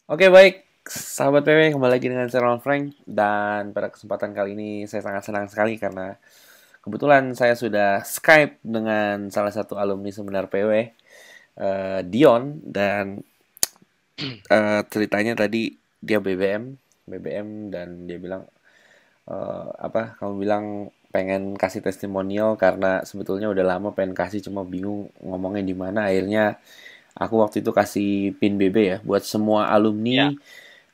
Oke, baik, sahabat PW, kembali lagi dengan saya Ronald Frank. Dan pada kesempatan kali ini saya sangat senang sekali karena kebetulan saya sudah Skype dengan salah satu alumni seminar PW, Dion. Dan ceritanya tadi dia BBM dan dia bilang, kamu bilang pengen kasih testimonial karena sebetulnya udah lama pengen kasih, cuma bingung ngomongnya di mana. Akhirnya aku waktu itu kasih pin BB ya buat semua Ya, alumni,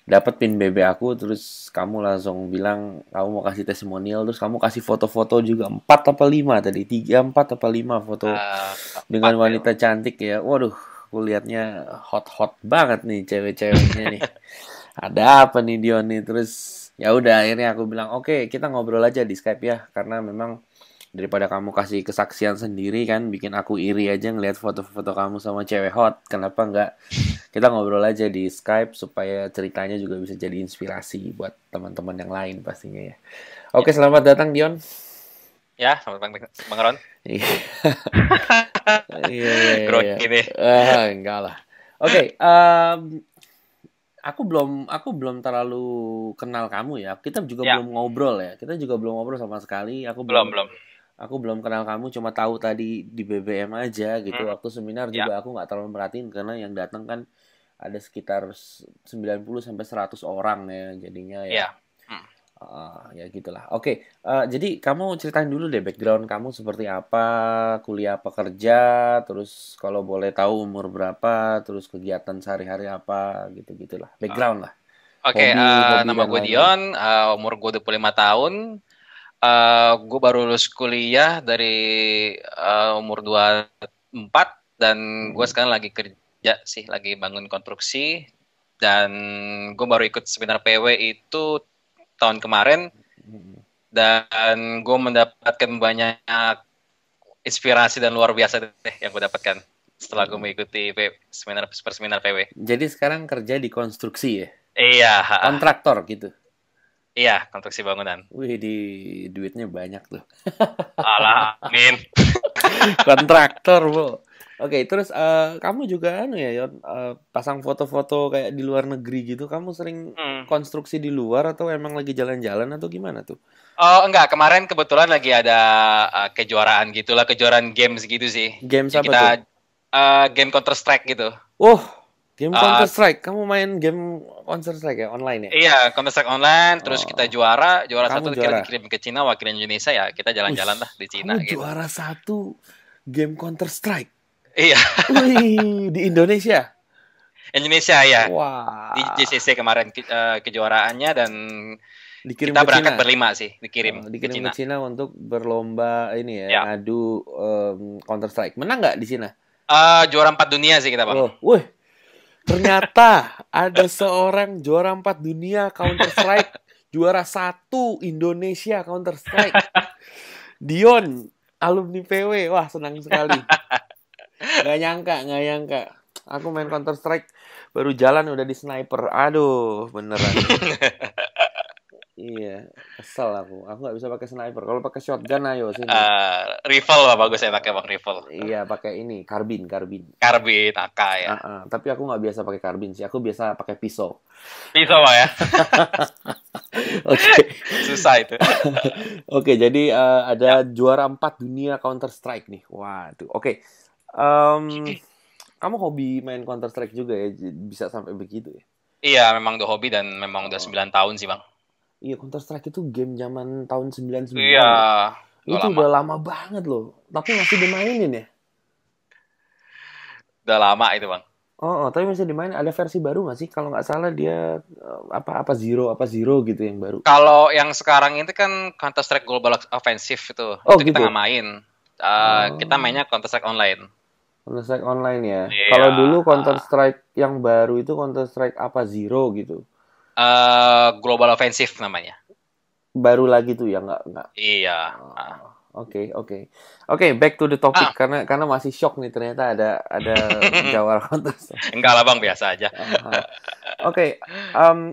dapat pin BB aku. Terus kamu langsung bilang kamu mau kasih testimonial, terus kamu kasih foto-foto juga, 4 apa 5 tadi, 3 4 apa 5 foto dengan empat ya. wanita cantik ya. Waduh, aku lihatnya hot-hot banget nih cewek-ceweknya nih. Ada apa nih Dion nih? Terus ya udah akhirnya aku bilang, "Oke, kita ngobrol aja di Skype ya." Karena memang daripada kamu kasih kesaksian sendiri kan bikin aku iri aja ngelihat foto-foto kamu sama cewek hot. Kenapa nggak kita ngobrol aja di Skype supaya ceritanya juga bisa jadi inspirasi buat teman-teman yang lain pastinya ya. Ya, Oke, selamat datang Dion. ya, selamat Bang Ron. Iya, iya, iya, iya. Grogi nih. Enggak lah. Oke, aku belum terlalu kenal kamu ya. Kita juga Ya, belum ngobrol ya. Kita juga belum ngobrol sama sekali. belum, belum. Aku belum kenal kamu, cuma tahu tadi di BBM aja gitu. Hmm, Waktu seminar ya, juga aku nggak terlalu merhatiin karena yang datang kan ada sekitar 90 sampai 100 orang ya. Jadinya ya, ya. Hmm. ya gitulah. Oke, jadi kamu ceritain dulu deh background kamu seperti apa, kuliah apa kerja, terus kalau boleh tahu umur berapa, terus kegiatan sehari-hari apa, gitu-gitulah. Background lah. Oke, Hobi-hobi nama dan gue lain-lain. Dion, umur gue 25 tahun. Gue baru lulus kuliah dari umur 24 dan gue Mm-mm. sekarang lagi kerja sih, lagi bangun konstruksi. Dan gue baru ikut seminar PW itu tahun kemarin Mm-mm. dan gue mendapatkan banyak inspirasi dan luar biasa deh yang gue dapatkan setelah gue mengikuti seminar PW. Jadi sekarang kerja di konstruksi ya? Iya, Kontraktor gitu. iya, konstruksi bangunan. Wih, di duitnya banyak tuh. Alah, amin. Kontraktor, Bro. Oke, terus kamu juga anu ya, Yon, pasang foto-foto kayak di luar negeri gitu. Kamu sering Hmm. konstruksi di luar atau emang lagi jalan-jalan atau gimana tuh? Oh, enggak, kemarin kebetulan lagi ada kejuaraan gitulah, kejuaraan games gitu sih. Games Jadi apa kita tuh? game Counter Strike gitu. Oh, game Counter Uh, Strike. Kamu main game Counter Strike ya online ya? iya, Counter Strike online, terus kita Oh, juara kamu satu kita juara. dikirim ke Cina, wakilin Indonesia ya, kita Wih, jalan-jalan lah di Cina kamu gitu. juara satu game Counter Strike. Iya, Wih, di Indonesia. Indonesia ya. Di Wah, JCC kemarin kejuaraannya dan dikirim kita ke berangkat Cina. berlima sih, dikirim ke Dikirim ke Cina. Cina untuk berlomba ini ya, Ya, ngadu Counter Strike. Menang nggak di Cina? juara 4 dunia sih kita bang. Oh, wih, ternyata ada seorang juara 4 dunia Counter Strike, juara satu Indonesia Counter Strike. Dion, alumni PW. Wah, senang sekali. Nggak nyangka, nggak nyangka. Aku main Counter Strike baru jalan udah di sniper. Aduh, beneran nih. Iya, kesel aku. Aku nggak bisa pakai sniper. Kalau pakai shotgun ayo sini. Rifle lah bagus saya pakai bang, rifle. Iya, pakai ini, karbin. Karbit, AK ya. Tapi aku nggak biasa pakai karbin sih. Aku biasa pakai pisau. Pisau bang ya. Oke. Susah itu. Oke, jadi Ya. ada juara 4 dunia Counter Strike nih. Waduh. Oke. Em, kamu hobi main Counter Strike juga ya? Bisa sampai begitu ya? Iya, memang udah hobi dan memang udah Oh, 9 tahun sih bang. iya, Counter Strike itu game zaman tahun 99 Iya, loh. udah Itu lama. udah lama banget loh. Tapi masih dimainin ya? Udah lama itu bang. Tapi masih dimainin. Ada versi baru nggak sih? Kalau nggak salah dia apa Zero gitu yang baru. Kalau yang sekarang itu kan Counter Strike Global Offensive Oh itu kita nggak gitu. main. Kita Oh, mainnya Counter Strike Online. Counter Strike online ya. Iya. Kalau dulu Counter Strike yang baru itu Counter Strike apa Zero gitu. Global Offensive namanya. Baru lagi tuh ya nggak. Iya. Ah, Oh, oke, back to the topic ah. karena masih shock nih ternyata ada Jawara Counter Strike. Enggak lah bang, biasa aja. Oke,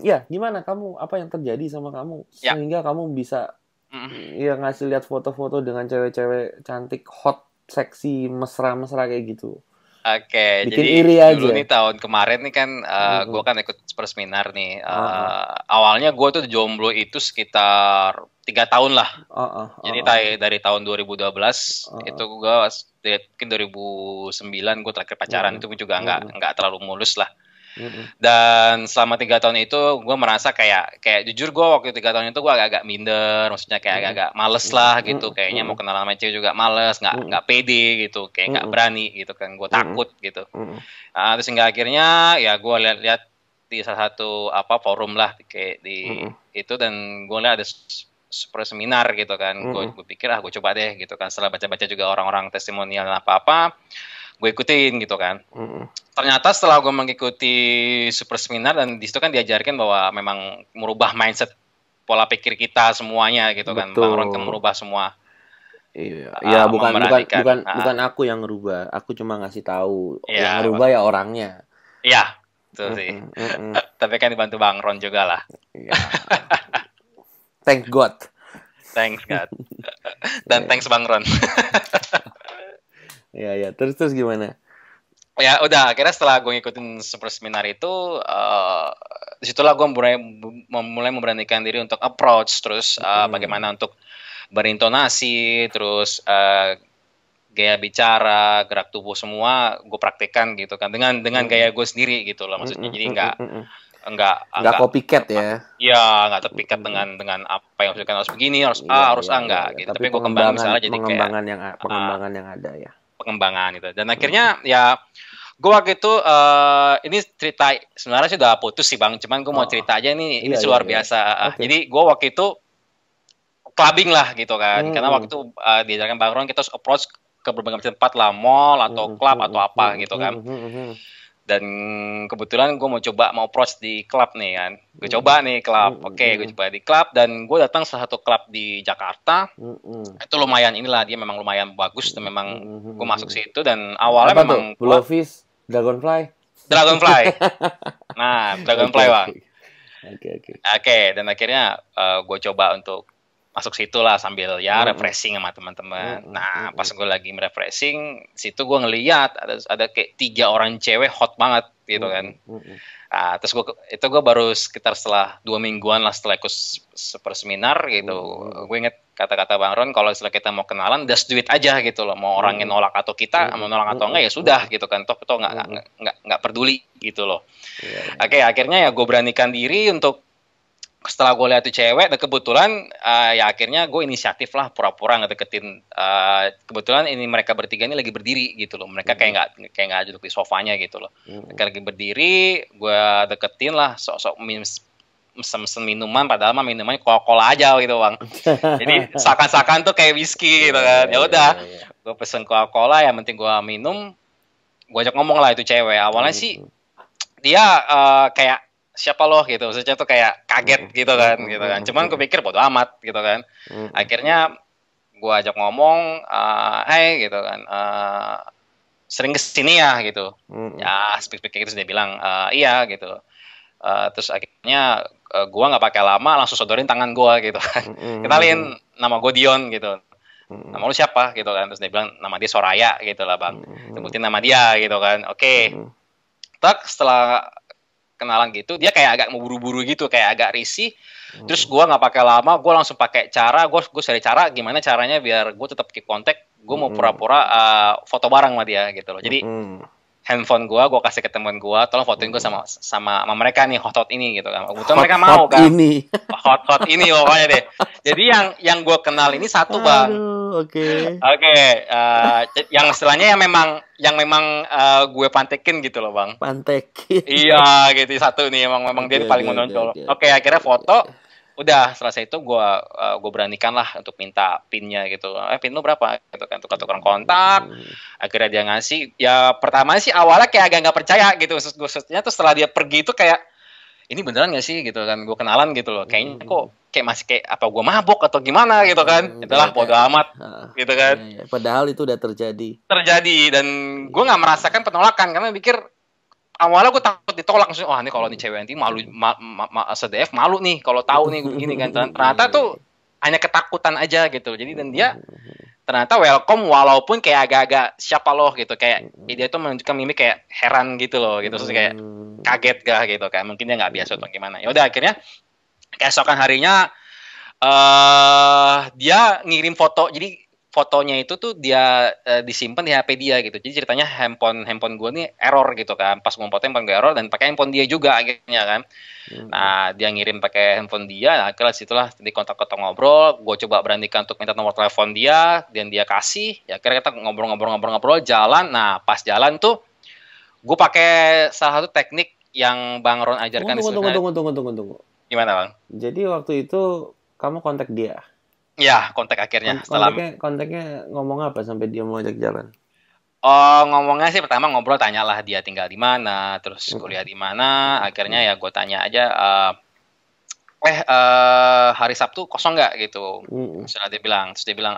ya gimana kamu, apa yang terjadi sama kamu Ya. sehingga kamu bisa Mm. ya ngasih lihat foto-foto dengan cewek-cewek cantik, hot, seksi, mesra-mesra kayak gitu. Oke, Bikin jadi iri dulu aja. nih tahun kemarin nih kan gue Mm-mm. kan ikut perseminar nih. Uh-uh. Awalnya gue tuh jomblo itu sekitar 3 tahun lah. Uh-uh. Jadi Uh-uh. dari tahun 2012 itu Uh-uh. gue mungkin 2009 gue terakhir pacaran Mm-mm. itu juga Mm-mm. nggak terlalu mulus lah. Mm-mm. Dan selama 3 tahun itu gue merasa kayak jujur gue waktu 3 tahun itu gue agak-agak minder, maksudnya kayak Mm-mm. agak-agak males lah gitu, kayaknya mau Mm-mm. kenal sama cewek juga males, Mm-mm. nggak pede gitu, kayak nggak Mm-mm. berani gitu kan, gue Mm-mm. takut gitu. Mm-mm. Terus hingga akhirnya ya gue lihat-lihat di salah satu apa forum lah kayak di Mm-mm. itu, dan gue lihat ada super seminar gitu kan, gue Mm-mm. pikir gue coba deh gitu kan, setelah baca-baca juga orang-orang testimonial apa-apa gue ikutin gitu kan. Mm-mm. Ternyata setelah gue mengikuti super seminar, dan di situ kan diajarkan bahwa memang merubah mindset pola pikir kita semuanya gitu kan, Bang Ron kan Betul. merubah semua, Iya, ya bukan bukan memberanikan. bukan bukan aku yang ngerubah. Aku cuma ngasih tahu yang Ya, ngerubah ya orangnya. iya, itu sih. Mm-mm. Mm-mm. Tapi kan dibantu Bang Ron juga lah. Ya, thank God. Thanks God. Ya, Dan thanks Bang Ron. ya. Terus gimana? Ya udah, akhirnya setelah gue ngikutin super seminar itu, disitulah gue mulai memberanikan diri untuk approach, terus bagaimana untuk berintonasi, terus gaya bicara, gerak tubuh semua gue praktekkan gitu kan, dengan gaya gue sendiri gitu loh, maksudnya. Jadi nggak Copycat ya. ya nggak terpikat dengan apa yang maksudnya harus begini, harus A, harus A, enggak gitu. Tapi Tapi gue kembangin misalnya jadi kayak pengembangan yang ada ya. pengembangan gitu. Dan akhirnya ya gue waktu itu ini cerita sebenarnya sudah putus sih Bang, cuman gue mau cerita aja nih, ini luar biasa. Okay. Jadi gue waktu itu clubbing lah gitu kan, karena waktu itu diajarkan Bang Ron kita harus approach ke berbagai tempat lah, mall atau club atau apa gitu kan. Dan kebetulan gue mau approach di klub nih kan, gue coba nih klub. Oke, gue coba di klub, dan gue datang salah satu klub di Jakarta. Itu lumayan inilah, dia memang lumayan bagus, dan memang gue masuk situ, dan awalnya apa memang Blowfish, Dragonfly. Nah, Dragonfly Bang. Oke. Dan akhirnya gue coba untuk masuk situ lah sambil ya refreshing sama teman-teman. Nah, pas gue lagi refreshing, situ gue ngeliat ada kayak 3 orang cewek hot banget gitu kan. Terus gue baru sekitar setelah 2 mingguan lah setelah ikut super seminar gitu. Gue inget kata-kata Bang Ron, kalau setelah kita mau kenalan, just do it aja gitu loh. Mau orangnya nolak atau kita mau nolak atau enggak ya sudah gitu kan. Toh nggak peduli gitu loh. Oke, akhirnya ya gue beranikan diri untuk, setelah gue lihat tuh cewek, dan kebetulan ya akhirnya gue inisiatif lah pura-pura ngedeketin. Kebetulan ini mereka bertiga ini lagi berdiri gitu loh, mereka kayak nggak duduk di sofanya gitu loh. Mereka lagi berdiri, gue deketin lah, sok-sok mesen minuman, padahal mah minumannya Coca-Cola aja gitu Bang. Jadi seakan-akan tuh kayak whisky gitu kan. Ya udah, gue pesen Coca-Cola, yang penting gue minum. Gue ajak ngomong lah itu cewek. Awalnya sih dia kayak siapa loh gitu, maksudnya tuh kayak kaget gitu kan. Cuman gue pikir bodo amat gitu kan. Akhirnya gue ajak ngomong, hey gitu kan, sering kesini ya gitu. Ya speak gitu, dia bilang iya gitu. Terus akhirnya gue nggak pakai lama langsung sodorin tangan gue gitu kan. Kenalin, nama gue Dion gitu. Nama lu siapa gitu kan. Terus dia bilang nama dia Soraya gitu lah Bang. Sebutin nama dia gitu kan. Oke. Tak setelah kenalan gitu, dia kayak agak mau buru-buru gitu, kayak agak risih. Terus gue nggak pakai lama, gue langsung pakai cara, gue cari cara gimana caranya biar gue tetap keep kontak. Gue mau pura-pura foto bareng sama dia gitu loh. Jadi handphone gue kasih ke teman gue, tolong fotoin gue sama mereka nih, hot ini gitu kan. Kebetulan mereka mau kan. Hot ini pokoknya deh. Jadi yang gue kenal ini satu Bang. Oke. Yang istilahnya yang memang gue pantekin gitu loh Bang. Pantekin. Iya gitu, satu nih memang dia paling menonjol. Oke, akhirnya foto. Udah selesai itu gue beranikan lah untuk minta pinnya gitu. Pin lu berapa gitu kan, tukar kontak. Akhirnya dia ngasih. Ya pertama sih awalnya kayak agak nggak percaya gitu. Maksudnya tuh setelah dia pergi itu kayak, ini beneran nggak sih gitu kan, gue kenalan gitu loh. Kayaknya kok kayak masih kayak apa gue mabok atau gimana gitu kan. Itulah bodo amat gitu kan. Padahal itu udah terjadi Dan gue nggak merasakan penolakan karena mikir awalnya gue takut ditolak, maksudnya ini kalau nih cewek nanti malu, SDF malu nih kalau tahu nih begini kan. Ternyata tuh hanya ketakutan aja gitu. Jadi dan dia ternyata welcome walaupun kayak agak-agak siapa loh gitu, kayak dia tuh menunjukkan mimik kayak heran gitu loh gitu, terus kayak kaget gak gitu, kayak mungkin dia nggak biasa atau gimana. Ya udah akhirnya keesokan harinya dia ngirim foto, jadi fotonya itu tuh dia disimpan di HP dia gitu. Jadi ceritanya handphone gue nih error gitu kan. Pas gue foto handphone gue error dan pakai handphone dia juga akhirnya kan. Nah, dia ngirim pakai handphone dia. Nah, akhirnya situlah di kontak-kontak ngobrol. Gue coba beranikan untuk minta nomor telepon dia dan dia kasih. Ya akhirnya kita ngobrol-ngobrol jalan. Nah, pas jalan tuh gue pakai salah satu teknik yang Bang Ron ajarkan di sana. Tunggu. Gimana, Bang? Jadi waktu itu kamu kontak dia? Ya, kontak akhirnya. Kontaknya ngomong apa sampai dia mau ajak jalan? Oh, ngomongnya sih pertama ngobrol, tanyalah dia tinggal di mana, terus kuliah di mana. Akhirnya ya gue tanya aja, hari Sabtu kosong nggak gitu. Misalnya dia bilang, terus dia bilang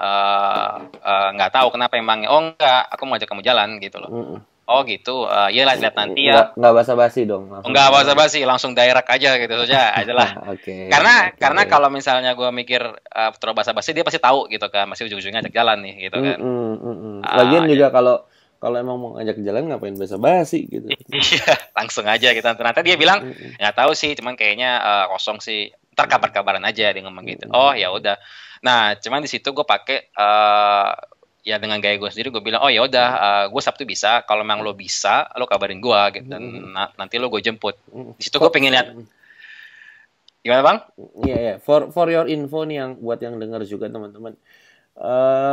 nggak tahu kenapa emangnya. Oh enggak, aku mau ajak kamu jalan gitu loh. Oh gitu, iyalah lihat nanti ya. Nggak basa-basi dong. Nggak basa-basi, langsung direct aja gitu saja, ajalah. Karena kalau misalnya gue mikir terus basa-basi, dia pasti tahu gitu kan, masih ujung-ujungnya ajak jalan nih gitu kan. Lagian juga kalau emang mau ngajak jalan ngapain basa-basi gitu. Iya, langsung aja gitu. Ternyata dia bilang nggak tahu sih, cuman kayaknya kosong sih. Ntar kabar-kabaran aja dia ngomong gitu. Oh ya udah. Nah, cuman di situ gue pakai ya dengan gaya gue sendiri, gue bilang oh ya udah, gue Sabtu bisa, kalau memang lo bisa lo kabarin gue gitu, dan nanti lo gue jemput. Di situ gue pengen lihat gimana Bang. Iya. For your info nih, yang buat yang dengar juga teman-teman,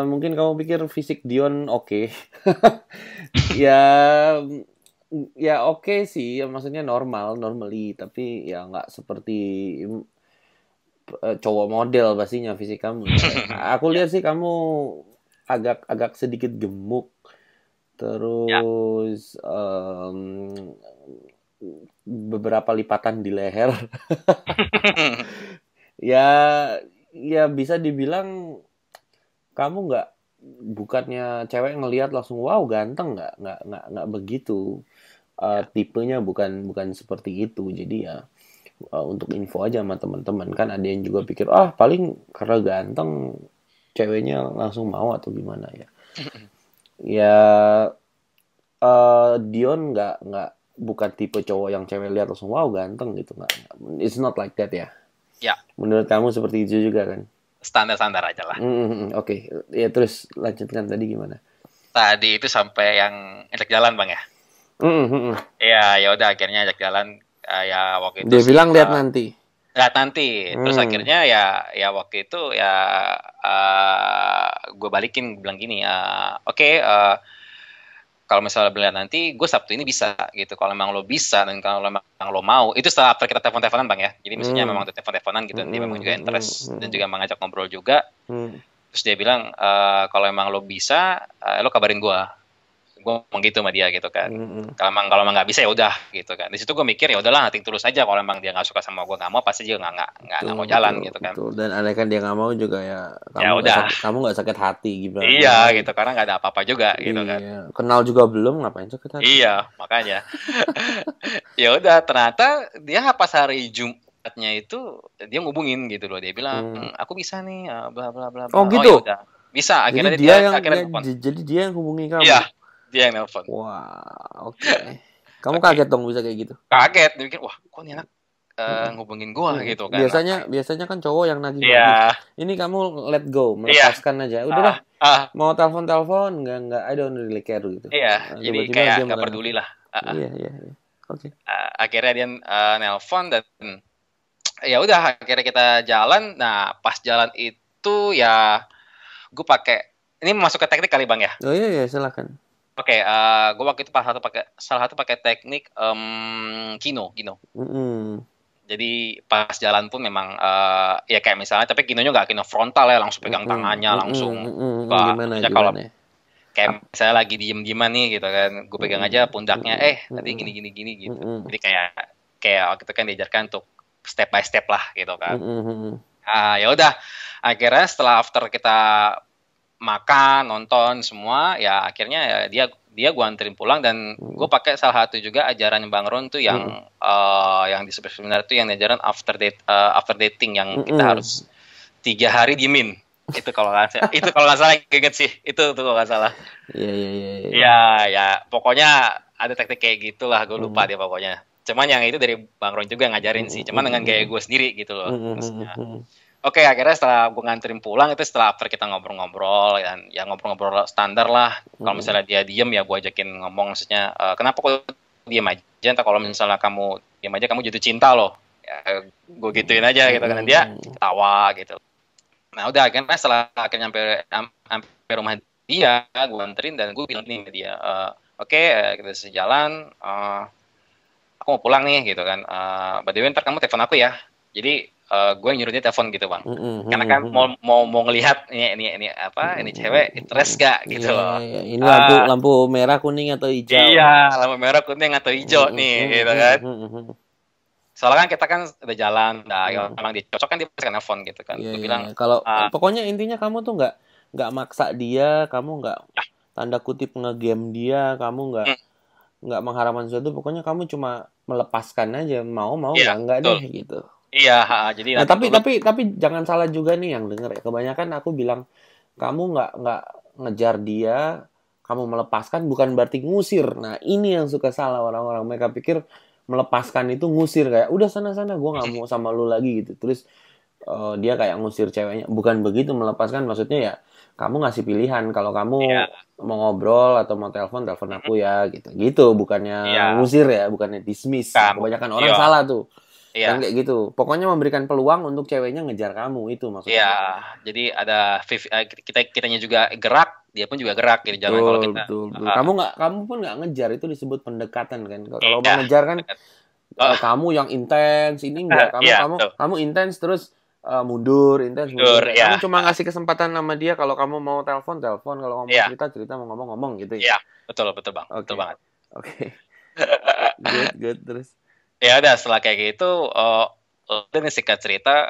mungkin kamu pikir fisik Dion oke. ya oke sih, maksudnya normally, tapi ya nggak seperti cowok model pastinya fisik kamu. Aku lihat sih kamu agak sedikit gemuk, terus beberapa lipatan di leher. ya bisa dibilang kamu bukannya cewek ngelihat langsung wow ganteng, nggak begitu. Tipenya bukan seperti itu. Jadi ya untuk info aja sama teman-teman, kan ada yang juga pikir paling karena ganteng ceweknya langsung mau atau gimana ya. Ya Dion bukan tipe cowok yang cewek lihat langsung wow ganteng gitu, nggak. It's not like that ya. Ya. Menurut kamu seperti itu juga kan? Standar-standar aja lah. Oke. Ya terus lanjutkan tadi gimana? Tadi itu sampai yang ajak jalan Bang ya. Ya udah akhirnya ajak jalan. Ya waktu itu dia bilang lihat nanti. Terus akhirnya ya waktu itu ya gue balikin, bilang gini, kalau misalnya lihat nanti, gue Sabtu ini bisa gitu. Kalau memang lo bisa dan kalau memang lo mau, itu setelah after kita telepon-teleponan Bang ya. Jadi misalnya memang telepon-teleponan gitu, dan dia memang juga interest dan juga mengajak ngobrol juga. Terus dia bilang kalau memang lo bisa, lo kabarin gue ngomong gitu sama dia gitu kan. Kalau emang nggak bisa ya udah gitu kan. Di situ gue mikir ya udahlah, nating tulus aja. Kalau emang dia nggak suka sama gue, nggak mau, pasti dia nggak mau jalan gitu kan. Dan andai kan dia nggak mau juga ya kamu nggak sakit hati gitu. Iya gitu, karena nggak ada apa-apa juga gitu kan. Kenal juga belum, ngapain sakit hati. Iya makanya. Ya udah, ternyata dia pas hari Jumatnya itu dia ngubungin gitu loh. Dia bilang aku bisa nih bla bla bla. Oh gitu. Yaudah. Bisa, akhirnya jadi dia yang hubungi kamu. Iya. Dia yang nelfon. Wah, oke. Kamu kaget dong bisa kayak gitu? Kaget, dia mikir, wah, kok nih anak ngubungin gua gitu kan. Biasanya kan cowok yang nagih. Iya. Ini kamu let go, melepaskan aja. Udahlah. Mau telepon, enggak, I don't really care gitu. Iya, jadi kayak enggak peduli lah. Iya. Oke. Akhirnya dia nelpon dan ya udah, akhirnya kita jalan. Nah, pas jalan itu ya gue pakai, ini masuk ke teknik kali Bang ya? Oh iya, silakan. Oke, gue waktu itu salah satu pakai teknik kino. Jadi pas jalan pun memang ya kayak misalnya, tapi kinonya nggak kino frontal ya, langsung pegang tangannya langsung. Gimana? Kalau kayak misalnya lagi diem-dieman nih gitu kan, gue pegang aja pundaknya, nanti gini gitu. Jadi kayak waktu itu kan diajarkan untuk step by step lah gitu kan. Ya udah, akhirnya setelah after kita makan, nonton semua, ya akhirnya ya dia gue anterin pulang, dan gue pakai salah satu juga ajaran Bang Ron tuh yang disebut sebenarnya tuh yang ajaran after dating, yang kita harus 3 hari diemin. Itu kalau nggak salah inget sih. Itu tuh kalau nggak salah. Iya, iya, iya. Ya, ya, pokoknya ada teknik kayak gitulah, gue lupa dia pokoknya. Cuman yang itu dari Bang Ron juga ngajarin sih, cuman dengan gaya gue sendiri gitu loh. Maksudnya. Oke, akhirnya setelah gue nganterin pulang itu setelah after kita ngobrol-ngobrol dan ya ngobrol-ngobrol standar lah. Kalau misalnya dia diem ya gue ajakin ngomong, maksudnya kenapa kok diem aja? Entah kalau misalnya kamu diem aja kamu jatuh cinta loh. Ya, gue gituin aja gitu kan, dia ketawa gitu. Nah udah akhirnya setelah akhirnya sampai rumah dia, gue anterin dan gue bilang nih ke dia, oke, kita sejalan, aku mau pulang nih gitu kan. By the way, ntar kamu telepon aku ya. Jadi gue nyuruh dia telepon gitu bang. Karena kan mau ngelihat ini apa, ini cewek interest gak gitu loh. Ini lampu merah, kuning atau hijau? Iya, lampu merah, kuning atau hijau nih gitu kan. Soalnya kan kita kan udah jalan, emang dia cocok kan dia pasti nelfon gitu kan. Gue bilang kalau pokoknya intinya kamu tuh nggak maksa dia, kamu nggak tanda kutip ngegame dia, kamu nggak mengharapkan sesuatu, pokoknya kamu cuma melepaskan aja, mau nggak deh gitu. Iya, jadi nah, tapi jangan salah juga nih yang denger ya. Kebanyakan aku bilang kamu nggak ngejar dia, kamu melepaskan bukan berarti ngusir. Nah ini yang suka salah orang-orang, mereka pikir melepaskan itu ngusir, kayak udah sana gue nggak mau sama lu lagi gitu. Terus dia kayak ngusir ceweknya. Bukan begitu melepaskan, maksudnya ya kamu ngasih pilihan kalau kamu mau ngobrol atau mau telepon aku ya gitu bukannya ngusir ya, bukannya dismiss. Kebanyakan orang salah tuh. Kan kayak gitu. Pokoknya memberikan peluang untuk ceweknya ngejar kamu, itu maksudnya. Iya, jadi ada kitanya juga gerak, dia pun juga gerak gitu. Jangan kalau kita betul. Kamu pun nggak ngejar, itu disebut pendekatan kan. Kalau mau ngejar kan kamu yang intens, ini enggak. Kamu intens terus mundur. Kamu cuma ngasih kesempatan sama dia, kalau kamu mau telepon, kalau kamu mau cerita, mau ngomong gitu ya. Iya, betul Bang. Betul banget. Oke. Good terus. Ya udah, setelah kayak gitu, dan singkat cerita,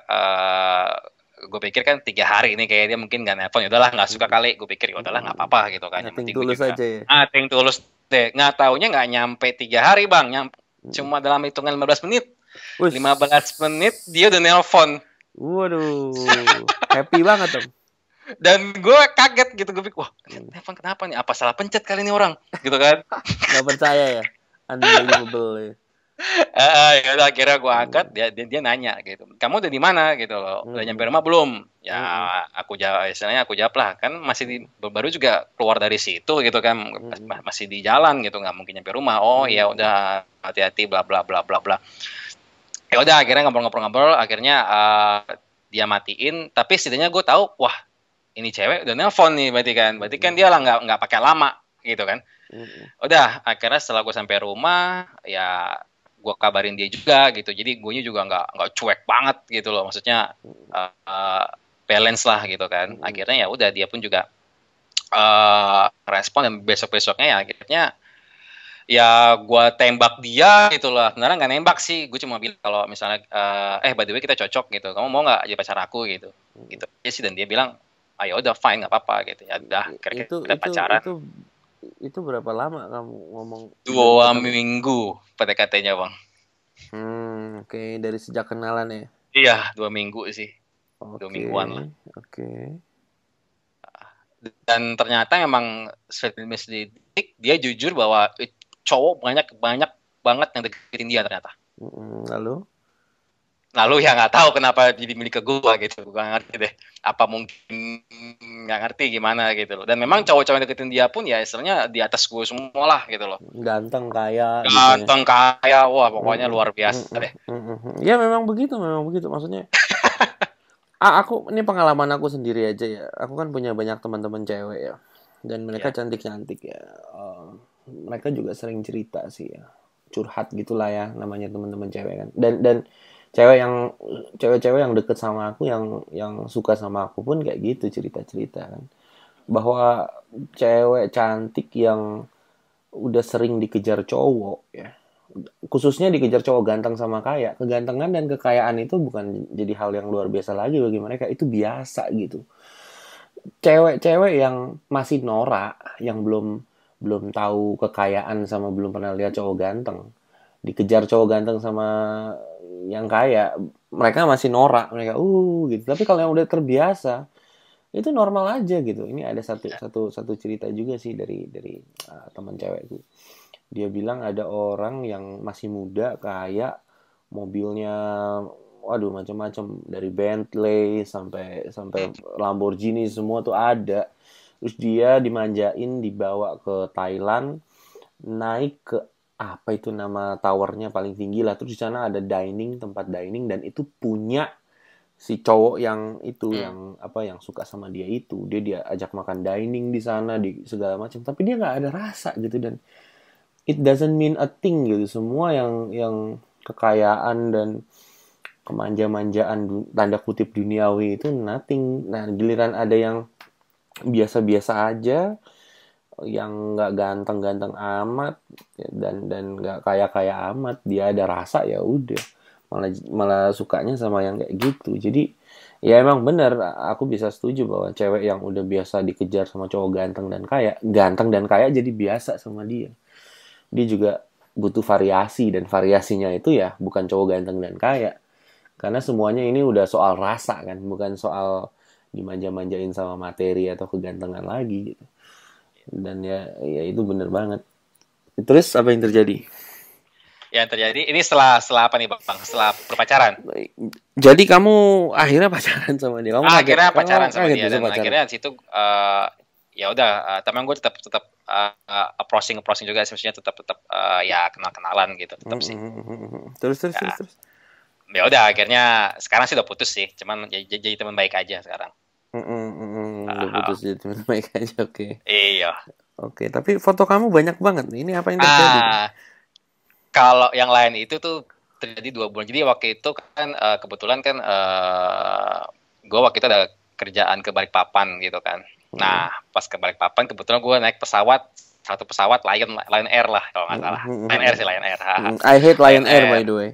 gue pikir kan 3 hari ini kayak dia mungkin nggak nelfon, udahlah nggak suka kali, gue pikir udahlah nggak apa-apa gitu kan. Yang penting tulus aja ya. Ting tulus deh, nggak taunya nggak nyampe 3 hari bang, cuma dalam hitungan 15 menit. 15 menit dia udah nelfon. Waduh, happy banget dong. Dan gue kaget gitu, gue pikir wah nelfon kenapa nih, apa salah pencet kali ini orang gitu kan. Nggak percaya ya, unbelievable ya. Ya udah, akhirnya gue angkat, dia nanya gitu, kamu udah di mana gitu loh, udah nyampe rumah belum? Ya aku jawab, istilahnya aku jawab lah, kan masih baru juga keluar dari situ gitu kan, masih di jalan gitu, nggak mungkin nyampe rumah. Oh ya udah, hati-hati bla bla bla bla bla. Ya udah, akhirnya ngobrol-ngobrol, akhirnya dia matiin, tapi setidaknya gue tahu, wah ini cewek udah nelpon nih, berarti kan dia lah nggak pakai lama gitu kan. Udah, akhirnya setelah gue sampai rumah ya gue kabarin dia juga gitu, jadi gue juga nggak cuek banget gitu loh, maksudnya balance lah gitu kan. Akhirnya ya udah, dia pun juga respon, dan besoknya ya akhirnya ya gue tembak dia gitu lah. Sebenarnya nggak nembak sih, gue cuma bilang kalau misalnya by the way kita cocok gitu, kamu mau nggak jadi pacar aku gitu ya sih. Dan dia bilang ayo udah fine, nggak apa-apa gitu ya. Udah, kita pacaran. Itu berapa lama kamu ngomong? 2 minggu PDKT-nya bang. Oke. Dari sejak kenalan ya? Iya, 2 minggu sih. 2 mingguan lah. Oke. Dan ternyata memang sedikit dia jujur bahwa cowok banyak banget yang deketin dia ternyata. Lalu ya nggak tahu kenapa jadi milik ke gue gitu, gue nggak ngerti deh. Apa mungkin nggak ngerti gimana gitu loh. Dan memang cowok-cowok yang deketin dia pun ya istilahnya di atas gue semua lah gitu loh. Ganteng, kaya. Kaya, wah pokoknya luar biasa deh. Ya memang begitu maksudnya. Aku ini pengalaman aku sendiri aja ya. Aku kan punya banyak teman-teman cewek ya, dan mereka cantik-cantik ya. Mereka juga sering cerita sih ya, curhat gitulah ya, namanya teman-teman cewek kan. Dan cewek-cewek yang deket sama aku, yang suka sama aku pun kayak gitu cerita-cerita kan, bahwa cewek cantik yang udah sering dikejar cowok ya, khususnya dikejar cowok ganteng sama kaya. Kegantengan dan kekayaan itu bukan jadi hal yang luar biasa lagi bagi mereka, itu biasa gitu. Cewek-cewek yang masih norak, yang belum tahu kekayaan sama belum pernah lihat cowok ganteng, dikejar cowok ganteng sama yang kaya, mereka masih norak, mereka gitu. Tapi kalau yang udah terbiasa itu normal aja gitu. Ini ada satu cerita juga sih dari teman cewekku. Dia bilang ada orang yang masih muda, kaya, mobilnya, waduh macam-macam, dari Bentley sampai sampai Lamborghini semua tuh ada. Terus dia dimanjain, dibawa ke Thailand, naik ke apa itu nama towernya paling tinggi lah. Terus di sana ada tempat dining, dan itu punya si cowok yang itu yang apa yang suka sama dia itu. Dia ajak makan dining di sana, di segala macam, tapi dia nggak ada rasa gitu. Dan it doesn't mean a thing gitu. Semua yang kekayaan dan kemanja-manjaan tanda kutip duniawi itu nothing. Nah, giliran ada yang biasa-biasa aja, yang nggak ganteng-ganteng amat, dan nggak kaya-kaya amat, dia ada rasa, ya udah malah sukanya sama yang kayak gitu. Jadi ya emang bener, aku bisa setuju bahwa cewek yang udah biasa dikejar sama cowok ganteng dan kaya jadi biasa sama dia. Dia juga butuh variasi, dan variasinya itu ya bukan cowok ganteng dan kaya, karena semuanya ini udah soal rasa kan, bukan soal dimanja-manjain sama materi atau kegantengan lagi gitu. Dan ya itu bener banget. Terus apa yang terjadi? Yang terjadi ini setelah apa nih Bang? Setelah berpacaran. Jadi kamu akhirnya pacaran sama dia? Akhirnya pacaran sama dia, dan akhirnya di situ ya udah, teman gue tetap approaching juga, sebenarnya tetap ya kenal-kenalan gitu, tetap sih. Terus. Ya udah, akhirnya sekarang sih udah putus sih, cuman jadi teman baik aja sekarang. Udah putus jadi teman baik aja, oke. Iya. Oke, tapi foto kamu banyak banget. Ini apa yang terjadi? Kalau yang lain itu tuh terjadi 2 bulan. Jadi waktu itu kan kebetulan kan gue waktu itu ada kerjaan ke Balikpapan gitu kan. Nah, pas ke Balikpapan kebetulan gue naik satu pesawat Lion Air lah kalau nggak salah. Lion Air. I hate Lion Air by the way.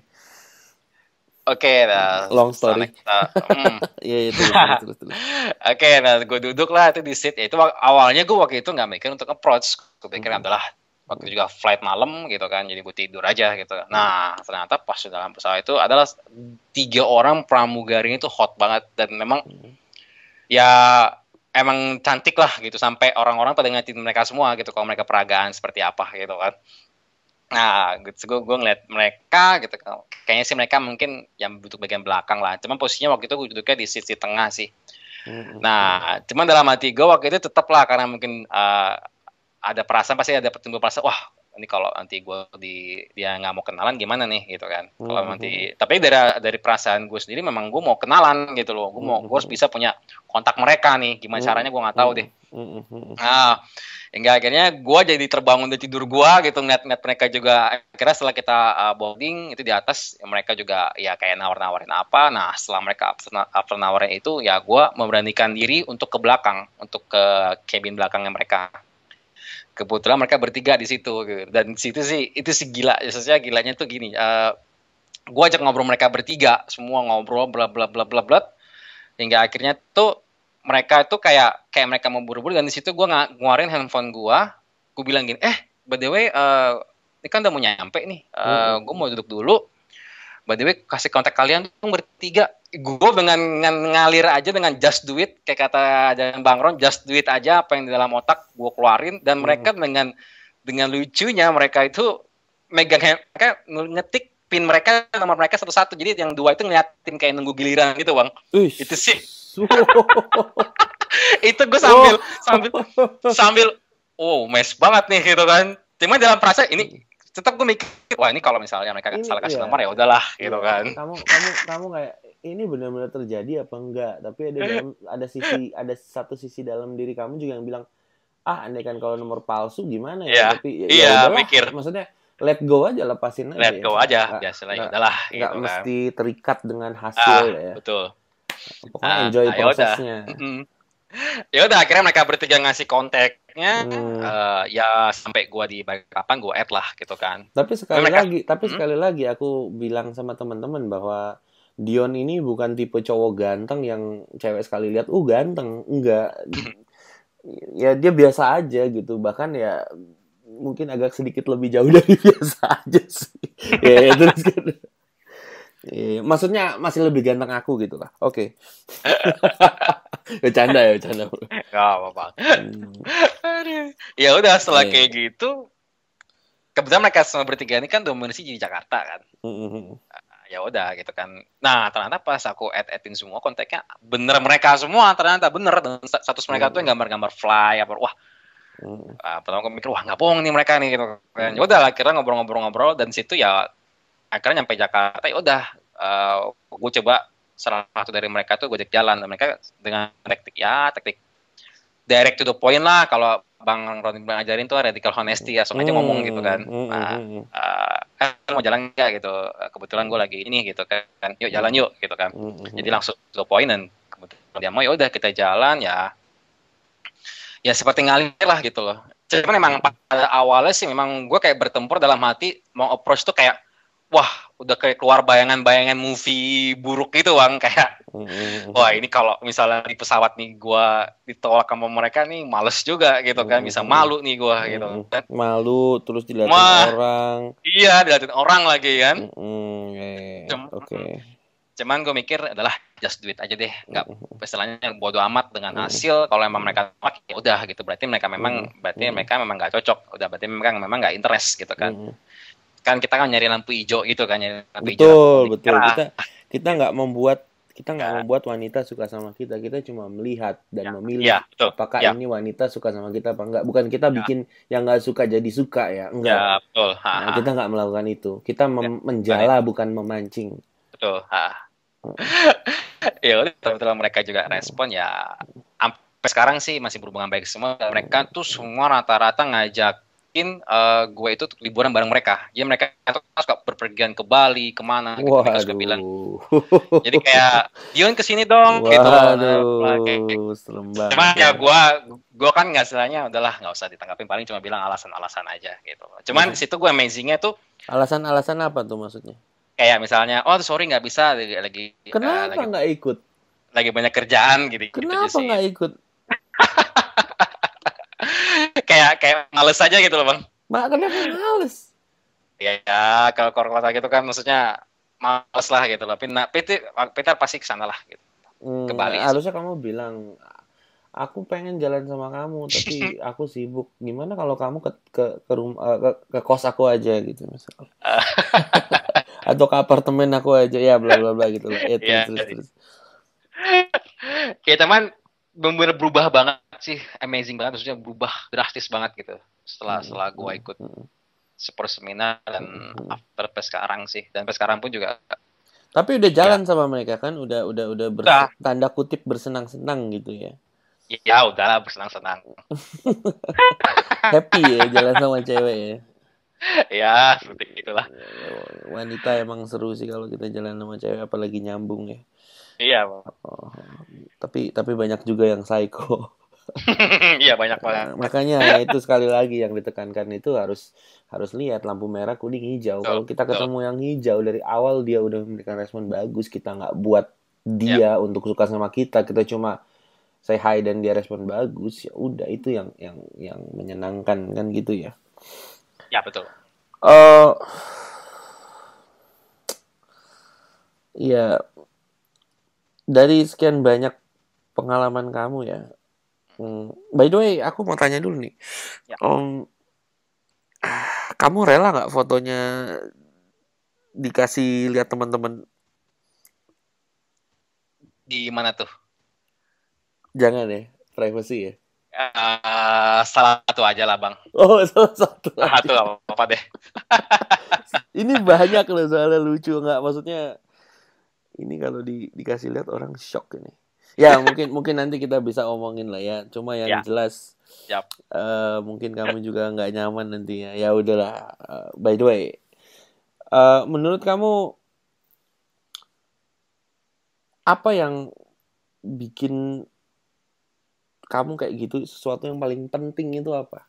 Oke, long story. Iya, terus. Oke, nah gue duduk lah itu di seat. Itu awalnya gue waktu itu nggak mikir untuk approach. Gue pikir adalah waktu juga flight malam gitu kan, jadi gue tidur aja gitu. Nah, ternyata pas di dalam pesawat itu adalah 3 orang pramugari itu hot banget, dan memang ya emang cantik lah gitu, sampai orang-orang pada ngeliatin mereka semua gitu kalau mereka peragaan seperti apa gitu kan. Nah, gitu, gue ngeliat mereka gitu, kayaknya sih mereka mungkin yang duduk bagian belakang lah, cuman posisinya waktu itu gue duduknya di sisi tengah sih. Nah, cuman dalam hati gue waktu itu tetap lah, karena mungkin ada perasaan, pasti ada timbul perasaan, wah ini kalau nanti dia nggak mau kenalan gimana nih gitu kan. Kalau nanti, tapi dari perasaan gue sendiri memang gue mau kenalan gitu loh, gue harus bisa punya kontak mereka nih, gimana caranya gue nggak tahu deh. Nah, hingga akhirnya gue jadi terbangun dari tidur gue gitu, ngeliat mereka juga. Akhirnya setelah kita boarding itu di atas, mereka juga ya kayak nawarin apa. Nah, setelah mereka after nawarin itu, ya gue memberanikan diri untuk ke belakang, untuk ke cabin belakangnya mereka. Kebetulan mereka bertiga di situ gitu. Dan situ sih itu sih gila, maksudnya gilanya tuh gini, gue ajak ngobrol mereka bertiga, semua ngobrol bla bla bla bla bla, hingga akhirnya tuh mereka tuh kayak mereka mau buru-buru, dan di situ gue ngeluarin handphone gue bilang gini, by the way, ini kan udah mau nyampe nih, gue mau duduk dulu, by the way kasih kontak kalian tuh bertiga. Gue dengan ngalir aja, dengan just do it, kayak kata Bang Ron, just do it aja, apa yang di dalam otak gue keluarin. Dan mereka dengan lucunya mereka itu mereka ngetik pin mereka, nomor mereka satu-satu, jadi yang 2 itu ngeliatin kayak nunggu giliran gitu Bang. Itu sih itu gue sambil mes banget nih gitu kan. Cuma dalam perasaan ini tetap gue mikir, wah ini kalau misalnya mereka salah kasih nomor ya udahlah gitu kan. Kamu kayak ini benar-benar terjadi apa enggak? Tapi ada satu sisi dalam diri kamu juga yang bilang, andai kan kalau nomor palsu gimana ya? Tapi ya udahlah, mikir. Maksudnya let go aja, lepasin aja. Let go aja, biasalah ya udahlah. Nggak gitu mesti kan terikat dengan hasil ya. Betul. Pokoknya enjoy prosesnya. Ya udah, akhirnya mereka bertiga ngasih kontaknya, ya sampai gua di Balikpapan gua add lah gitu kan. Tapi sekali lagi aku bilang sama teman-teman bahwa Dion ini bukan tipe cowok ganteng yang cewek sekali lihat ganteng, enggak. Ya dia biasa aja gitu, bahkan ya mungkin agak sedikit lebih jauh dari biasa aja sih. Ya terus kan. Maksudnya masih lebih ganteng aku gitu lah. Oke. Bercanda ya, bercanda. Gak apa-apa. Ya udah setelah kayak gitu, kebetulan mereka semua bertiga ini kan dominasi di Jakarta kan. Ya udah gitu kan. Nah ternyata pas aku add-in semua kontaknya bener mereka semua, ternyata bener, dan status mereka tuh yang gambar-gambar fly apa, wah. Pertama aku mikir, wah nggak bohong nih mereka nih gitu kan. Ya udah akhirnya ngobrol-ngobrol dan situ ya akhirnya nyampe Jakarta. Ya udah gue coba salah satu dari mereka tuh gue ajak jalan, dan mereka dengan teknik direct to the point lah. Kalau Bang Roni bilang ajarin tuh radical honesty, langsung aja ngomong gitu kan. Mau jalan nggak gitu, kebetulan gue lagi ini gitu kan, yuk jalan yuk gitu kan. Jadi langsung to the point, dan kebetulan dia mau, ya udah kita jalan. Ya seperti ngalir lah gitu loh. Cuman memang pada awalnya sih memang gue kayak bertempur dalam hati mau approach tuh kayak, wah udah kayak keluar bayangan-bayangan movie buruk gitu Bang, kayak wah ini kalau misalnya di pesawat nih gue ditolak sama mereka nih males juga gitu kan, bisa malu nih gue gitu kan. Malu terus dilihatin orang. Iya, dilihatin orang lagi kan. Cuman gue mikir adalah just do it aja deh, nggak istilahnya bodo amat dengan hasil. Kalau emang mereka tolak ya udah gitu, berarti mereka memang nggak cocok, udah berarti memang nggak interest gitu kan. Kan kita kan nyari lampu hijau gitu kan, nyari lampu hijau. Betul. Kita nggak membuat wanita suka sama kita cuma melihat dan memilih apakah ini wanita suka sama kita apa enggak. Bukan kita bikin yang nggak suka jadi suka ya, enggak. Betul. Nah, kita nggak melakukan itu, kita menjala bukan memancing. Betul. Ya udah, kebetulan mereka juga respon ya. Sampai sekarang sih masih berhubungan baik semua. Mereka tuh semua rata-rata ngajakin gue itu liburan bareng mereka. Jadi mereka tuh suka berpergian ke Bali, kemana gitu. Mereka suka bilang. Jadi kayak, Dion kesini dong gitu. Cuma ya gue kan nggak istilahnya, udahlah nggak usah ditanggapin, paling cuma bilang alasan-alasan aja gitu. Cuman di situ gue amazingnya tuh. Alasan-alasan apa tuh maksudnya? Kayak misalnya, oh sorry nggak bisa lagi. Kenapa nggak ikut? Lagi banyak kerjaan gitu. Kenapa nggak ikut? kayak males aja gitu loh Bang. Kenapa males? Ya kalau kota gitu kan maksudnya males lah gitu loh. Peter pasti kesana lah gitu. Ke Bali. Harusnya kamu bilang, aku pengen jalan sama kamu tapi aku sibuk. Gimana kalau kamu ke rumah ke kos aku aja gitu misalnya. Atau ke apartemen aku aja ya, bla bla bla gitu loh. Terus. Ya teman, benar berubah banget sih, amazing banget, maksudnya berubah drastis banget gitu setelah gue ikut super seminar dan after sekarang sih, dan sekarang pun juga. Tapi udah jalan sama mereka kan, udah tanda kutip bersenang-senang gitu ya. Ya udahlah, bersenang-senang. Happy ya jalan sama cewek ya. Ya seperti itulah. Wanita emang seru sih kalau kita jalan sama cewek, apalagi nyambung ya. Iya. Tapi banyak juga yang psycho. Iya banyak banget. Makanya itu sekali lagi yang ditekankan itu harus lihat lampu merah, kuning, hijau. Kalau kita ketemu yang hijau dari awal, dia udah memberikan respon bagus, kita nggak buat dia untuk suka sama kita cuma say hi dan dia respon bagus, ya udah itu yang menyenangkan kan gitu ya. Ya betul. Ya dari sekian banyak pengalaman kamu ya. By the way, aku mau tanya dulu nih. Kamu rela nggak fotonya dikasih lihat teman-teman? Di mana tuh? Jangan ya, privacy ya. Salah satu aja lah Bang. Oh, salah satu. Satu apa deh. Ini banyak loh soalnya lucu, nggak, maksudnya ini kalau dikasih lihat orang shock ini. Ya mungkin nanti kita bisa omongin lah ya. Cuma yang jelas, mungkin kamu juga nggak nyaman nanti ya. Ya udahlah. By the way, menurut kamu apa yang bikin kamu kayak gitu? Sesuatu yang paling penting itu apa?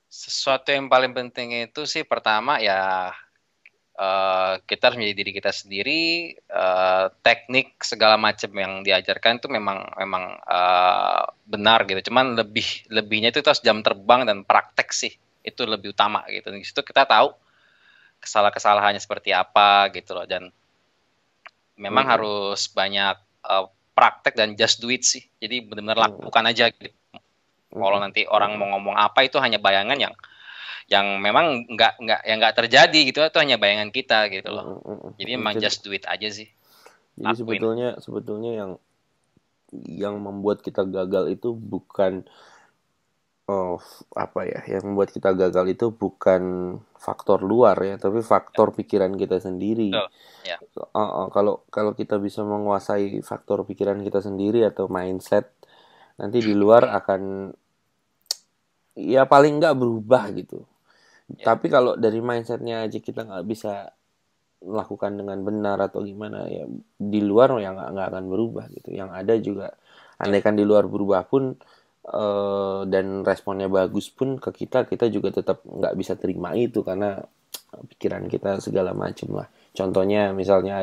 Sesuatu yang paling penting itu sih pertama ya kita harus menjadi diri kita sendiri. Teknik segala macam yang diajarkan itu memang benar gitu. Cuman lebihnya itu harus jam terbang dan praktek sih, itu lebih utama gitu. Di situ kita tahu kesalahannya seperti apa gitu loh, dan memang harus banyak praktek dan just do it sih. Jadi benar-benar lakukan aja gitu. Kalau nanti orang mau ngomong apa itu hanya bayangan yang memang nggak terjadi gitu, itu hanya bayangan kita gitu loh. Jadi memang just do it aja sih. Jadi sebetulnya yang membuat kita gagal itu bukan yang membuat kita gagal itu bukan faktor luar ya, tapi faktor pikiran kita sendiri. Ya. Kalau kita bisa menguasai faktor pikiran kita sendiri atau mindset, nanti di luar akan ya paling nggak berubah gitu. Tapi kalau dari mindsetnya aja kita nggak bisa melakukan dengan benar atau gimana, ya di luar ya nggak akan berubah gitu. Yang ada juga, andaikan di luar berubah pun dan responnya bagus pun ke kita juga tetap nggak bisa terima itu karena pikiran kita segala macam lah. Contohnya misalnya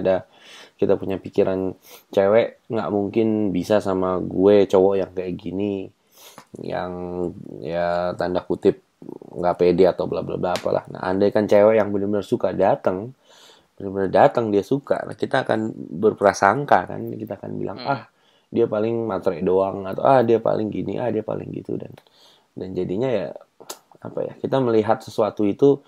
kita punya pikiran cewek nggak mungkin bisa sama gue cowok yang kayak gini, yang ya tanda kutip nggak pede atau bla bla bla apalah. Nah, andai kan cewek yang benar-benar suka benar-benar datang dia suka, nah kita akan berprasangka kan, kita akan bilang dia paling matre doang, atau dia paling gini, dia paling gitu, dan jadinya ya kita melihat sesuatu itu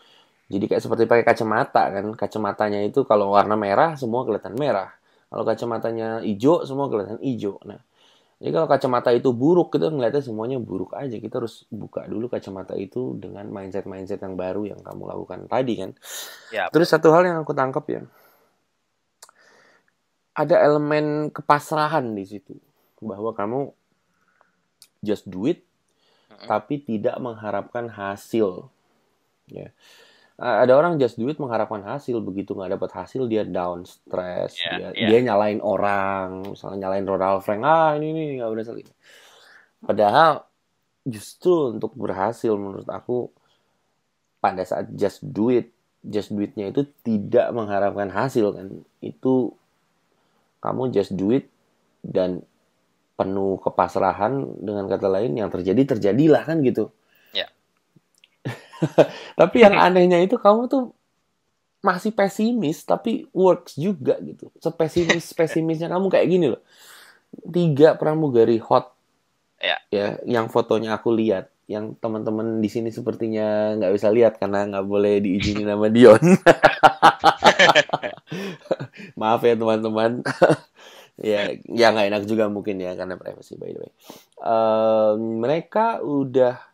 jadi kayak seperti pakai kacamata kan. Kacamatanya itu kalau warna merah semua kelihatan merah, kalau kacamatanya hijau semua kelihatan hijau. Nah, jadi kalau kacamata itu buruk, kita ngeliatnya semuanya buruk aja. Kita harus buka dulu kacamata itu dengan mindset yang baru yang kamu lakukan tadi kan. Ya, terus satu hal yang aku tangkap ya, ada elemen kepasrahan di situ, bahwa kamu just do it tapi tidak mengharapkan hasil ya. Ada orang just do it mengharapkan hasil, begitu nggak dapat hasil dia down, stress, dia nyalain orang, misalnya nyalain Ronald Frank, ini nggak berhasil. Padahal justru untuk berhasil menurut aku pada saat just do it-nya itu tidak mengharapkan hasil kan. Itu kamu just do it dan penuh kepasrahan, dengan kata lain yang terjadilah kan gitu. Ya. Tapi yang anehnya itu kamu tuh masih pesimis tapi works juga gitu. Sepesimisnya kamu kayak gini loh. 3 pramugari hot ya yang fotonya aku lihat, yang teman-teman di sini sepertinya nggak bisa lihat karena nggak boleh diizinin sama Dion. Maaf ya teman-teman. ya nggak enak juga mungkin ya karena privacy by the way. Mereka udah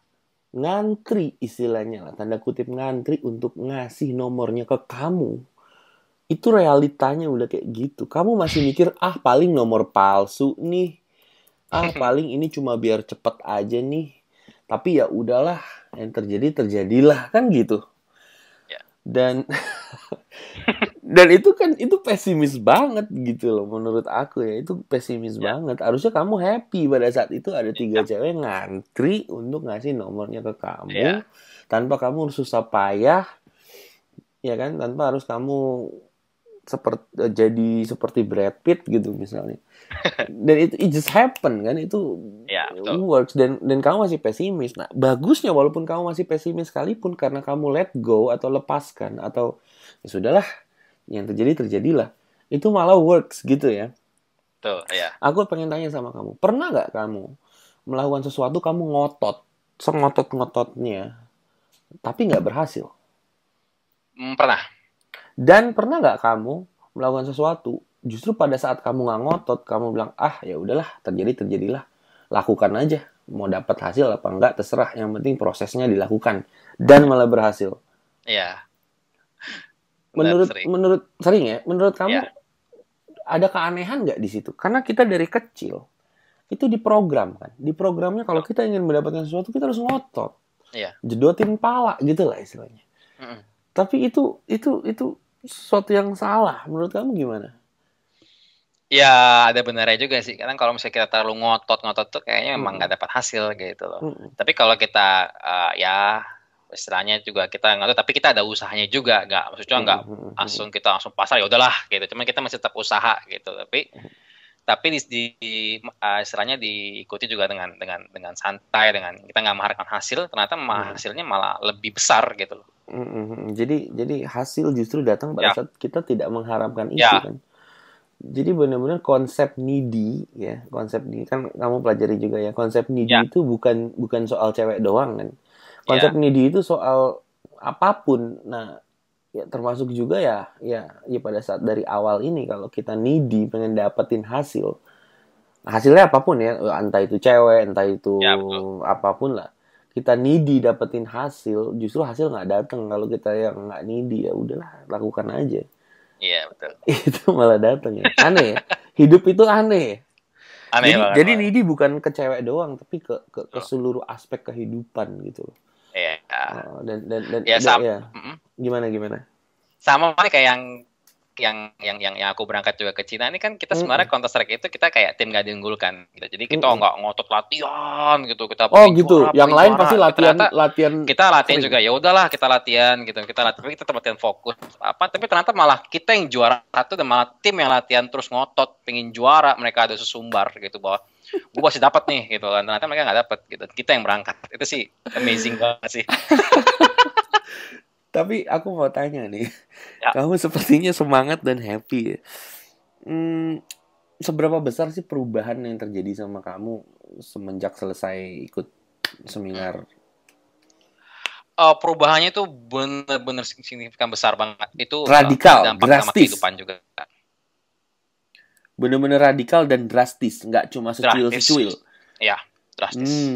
ngantri, istilahnya lah, tanda kutip ngantri untuk ngasih nomornya ke kamu. Itu realitanya udah kayak gitu. Kamu masih mikir paling nomor palsu nih, paling ini cuma biar cepet aja nih. Tapi ya udahlah, yang terjadilah kan gitu. Dan itu pesimis banget gitu loh menurut aku ya. Itu pesimis banget. Harusnya kamu happy pada saat itu ada 3 cewek ngantri untuk ngasih nomornya ke kamu, tanpa kamu susah payah ya kan, tanpa harus kamu jadi seperti Brad Pitt gitu misalnya. Dan it just happen kan, itu works, dan kamu masih pesimis. Nah, bagusnya walaupun kamu masih pesimis sekalipun, karena kamu let go atau lepaskan atau ya sudahlah, yang terjadilah, itu malah works gitu ya. Aku pengen tanya sama kamu, pernah nggak kamu melakukan sesuatu, kamu ngotot-ngototnya tapi nggak berhasil? Pernah. Dan pernah nggak kamu melakukan sesuatu, justru pada saat kamu nggak ngotot, kamu bilang ya udahlah, terjadilah, lakukan aja, mau dapat hasil apa enggak terserah, yang penting prosesnya dilakukan, dan malah berhasil? Iya. Menurut kamu ada keanehan nggak di situ? Karena kita dari kecil itu diprogramnya kalau kita ingin mendapatkan sesuatu kita harus ngotot, jedotin pala gitu lah istilahnya. Tapi itu sesuatu yang salah. Menurut kamu gimana? Ya, ada benarnya juga sih. Karena kalau misalnya kita terlalu ngotot tuh kayaknya memang nggak dapat hasil gitu loh. Tapi kalau kita istilahnya juga kita ngotot, tapi kita ada usahanya juga, maksudnya nggak langsung pasar ya udahlah gitu. Cuman kita masih tetap usaha gitu. Tapi istilahnya diikuti juga dengan santai, dengan kita nggak mengharapkan hasil, ternyata hasilnya malah lebih besar gitu loh. Jadi hasil justru datang pada saat kita tidak mengharapkan itu kan. Jadi benar-benar konsep needy ya, konsep ini kan kamu pelajari juga ya. Konsep Ya, needy itu bukan bukan soal cewek doang kan. Konsep ya, needy itu soal apapun. Nah, ya termasuk juga ya pada saat dari awal ini kalau kita needy pengen dapetin hasil. Hasilnya apapun ya, entah itu cewek, entah itu ya betul. apapun lah. Kita needy dapetin hasil, justru hasil nggak datang. Kalau kita yang nggak needy ya udahlah, lakukan aja. Iya betul. Itu malah datang ya. Aneh ya. Hidup itu aneh ya. Aneh Jadi banget jadi bang. needy bukan ke cewek doang, tapi ke Betul. seluruh aspek kehidupan gitu loh. Iya. Ya Ya, mm, gimana gimana? sama nih kayak yang aku berangkat juga ke Cina ini kan kita Mm-mm, sebenarnya Counter Strike itu kita kayak tim gak diunggulkan gitu. Jadi kita mm-mm. nggak ngotot latihan gitu, kita Oh gitu. Yang pengen lain pasti juara. latihan Ternyata latihan kita latihan sering. juga, ya udahlah kita latihan gitu, kita latihan, tapi kita tetap latihan fokus apa, tapi ternyata malah kita yang juara satu dan malah tim yang latihan terus ngotot pengen juara, mereka ada sesumbar gitu bahwa gue pasti dapat nih gitu kan, ternyata mereka nggak dapat gitu, kita yang berangkat. Itu sih amazing banget sih. Tapi aku mau tanya nih, Ya. kamu sepertinya semangat dan happy ya. Hmm, seberapa besar sih perubahan yang terjadi sama kamu semenjak selesai ikut seminar? Perubahannya itu benar-benar signifikan besar banget, itu Radikal, berdampak sama drastis. kehidupan juga. Bener-bener radikal dan drastis, nggak cuma Drastis, secuil-secuil. ya drastis,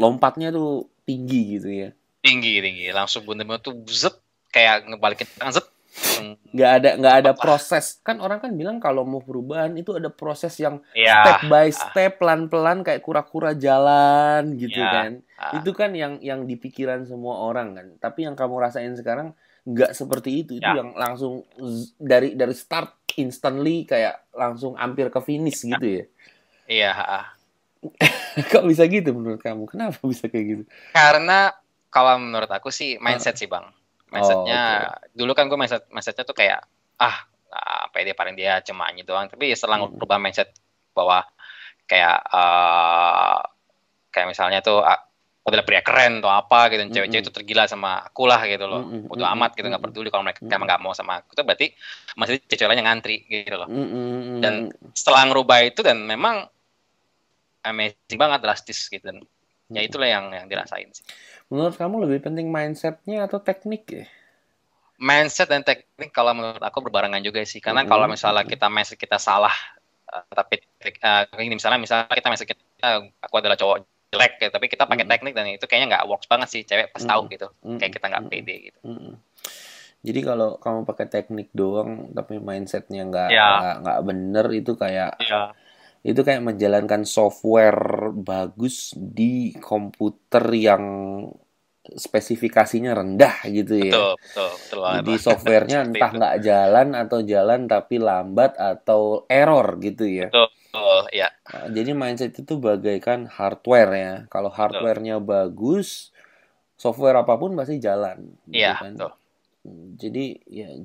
Lompatnya tuh tinggi gitu ya. tinggi tinggi, langsung bener-bener tuh zet, kayak ngebalikin tangan zet, langsung Nggak ada cepet lah. proses. Kan orang kan bilang kalau mau perubahan itu ada proses yang step Ya, by step, pelan-pelan kayak kura-kura jalan gitu ya, kan. Itu kan yang di pikiran semua orang kan. Tapi yang kamu rasain sekarang nggak seperti itu. Itu ya, yang langsung dari start instantly kayak langsung hampir ke finish gitu ya. iya. Kok bisa gitu menurut kamu? Kenapa bisa kayak gitu? Karena kalau menurut aku sih Ah, mindset sih bang. oh, Mindsetnya oke. dulu kan gue mindsetnya tuh kayak ah pede paling dia cemanya doang. Tapi setelah Mm, berubah mindset bahwa kayak kayak misalnya tuh adalah pria keren atau apa gitu, dan mm, cewek-cewek mm, itu tergila sama aku lah gitu mm, loh. mm, Bodo mm, amat gitu, nggak mm, peduli kalau mereka mm, emang mm, nggak mau sama aku, itu berarti masih cewek lain yang ngantri gitu loh. mm, mm, Dan mm, setelah ngerubah itu, dan memang amazing banget, drastis gitu. Dan ya mm. itulah yang dirasain sih. Menurut kamu lebih penting mindsetnya atau teknik ya? Mindset dan teknik kalau menurut aku berbarengan juga sih. Karena kalau Mm, misalnya mm, kita mindset kita salah, tapi ini misalnya kita mindset kita aku adalah cowok jelek gitu, tapi kita pakai mm, teknik dan itu kayaknya nggak works banget sih. Cewek pas tahu mm, gitu. Kayak mm, kita nggak mm, pede gitu. mm. Jadi kalau kamu pakai teknik doang tapi mindsetnya nggak Ya, nggak nggak bener ya, itu kayak menjalankan software bagus di komputer yang spesifikasinya rendah gitu ya. betul, betul, betul banget Jadi lah. softwarenya Seperti entah itu. nggak jalan atau jalan tapi lambat atau error gitu ya. Betul, betul, ya, Nah, jadi mindset itu bagaikan hardware ya. Kalau betul. hardware-nya bagus, software apapun pasti jalan gitu Iya, kan. betul.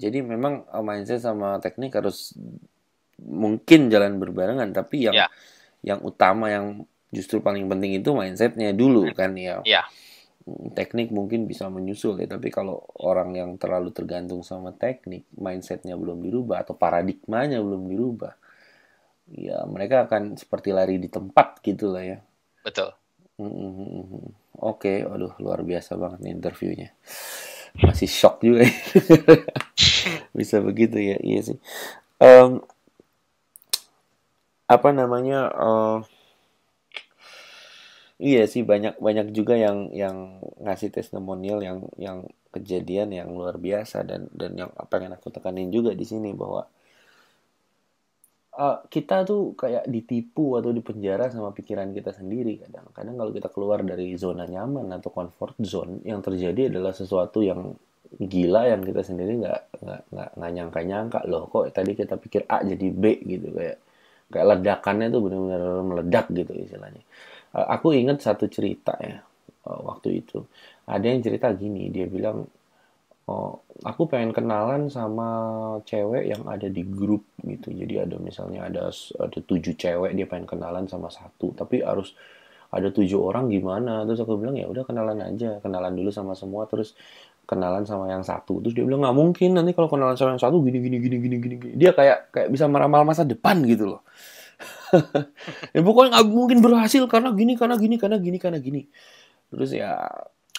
Jadi memang mindset sama teknik harus mungkin jalan berbarengan, tapi Ya, yang utama yang justru paling penting itu mindsetnya dulu kan mindset. ya. Ya, Teknik mungkin bisa menyusul ya, tapi kalau orang yang terlalu tergantung sama teknik, mindsetnya belum dirubah atau paradigmanya belum dirubah, ya mereka akan seperti lari di tempat gitu lah ya. betul. Oke, waduh luar biasa banget nih interviewnya. Masih shock juga ya. Bisa begitu ya, iya sih. Em, apa namanya? Iya sih banyak banyak juga yang ngasih testimonial yang kejadian yang luar biasa dan yang pengen aku tekanin juga di sini bahwa kita tuh kayak ditipu atau dipenjara sama pikiran kita sendiri kadang. Kadang kalau kita keluar dari zona nyaman atau comfort zone, yang terjadi adalah sesuatu yang gila yang kita sendiri nggak nyangka-nyangka loh kok tadi kita pikir A jadi B gitu kayak kayak ledakannya tuh benar-benar meledak gitu istilahnya. Aku ingat satu cerita ya waktu itu ada yang cerita gini dia bilang oh, aku pengen kenalan sama cewek yang ada di grup gitu. Jadi ada misalnya ada 7 cewek dia pengen kenalan sama satu, tapi harus ada 7 orang gimana? Terus aku bilang ya udah kenalan aja, kenalan dulu sama semua terus kenalan sama yang satu, terus dia bilang nggak mungkin nanti kalau kenalan sama yang satu gini gini gini gini gini. Dia kayak bisa meramal masa depan gitu loh. Ya pokoknya nggak mungkin berhasil karena gini karena gini karena gini karena gini. Terus ya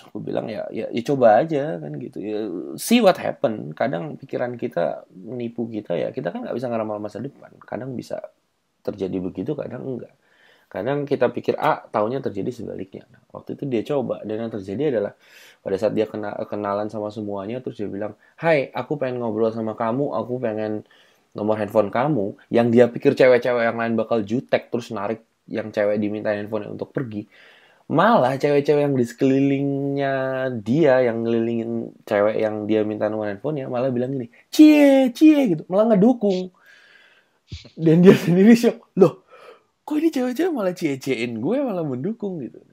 aku bilang ya coba aja kan gitu ya, see what happen. Kadang pikiran kita menipu kita, ya kita kan nggak bisa ngeramal masa depan. Kadang bisa terjadi begitu, kadang enggak. Kadang kita pikir A, taunya terjadi sebaliknya. Nah, waktu itu dia coba, dan yang terjadi adalah pada saat dia kenalan sama semuanya, terus dia bilang, hai, aku pengen ngobrol sama kamu, aku pengen nomor handphone kamu. Yang dia pikir cewek-cewek yang lain bakal jutek, terus narik yang cewek diminta handphone untuk pergi. Malah cewek-cewek yang di sekelilingnya dia, yang ngelilingin cewek yang dia minta nomor handphonenya, malah bilang gini, cie, cie gitu, malah ngedukung. Dan dia sendiri shock, loh, kok ini cewek-cewek malah cie-ciein gue, malah mendukung gitu.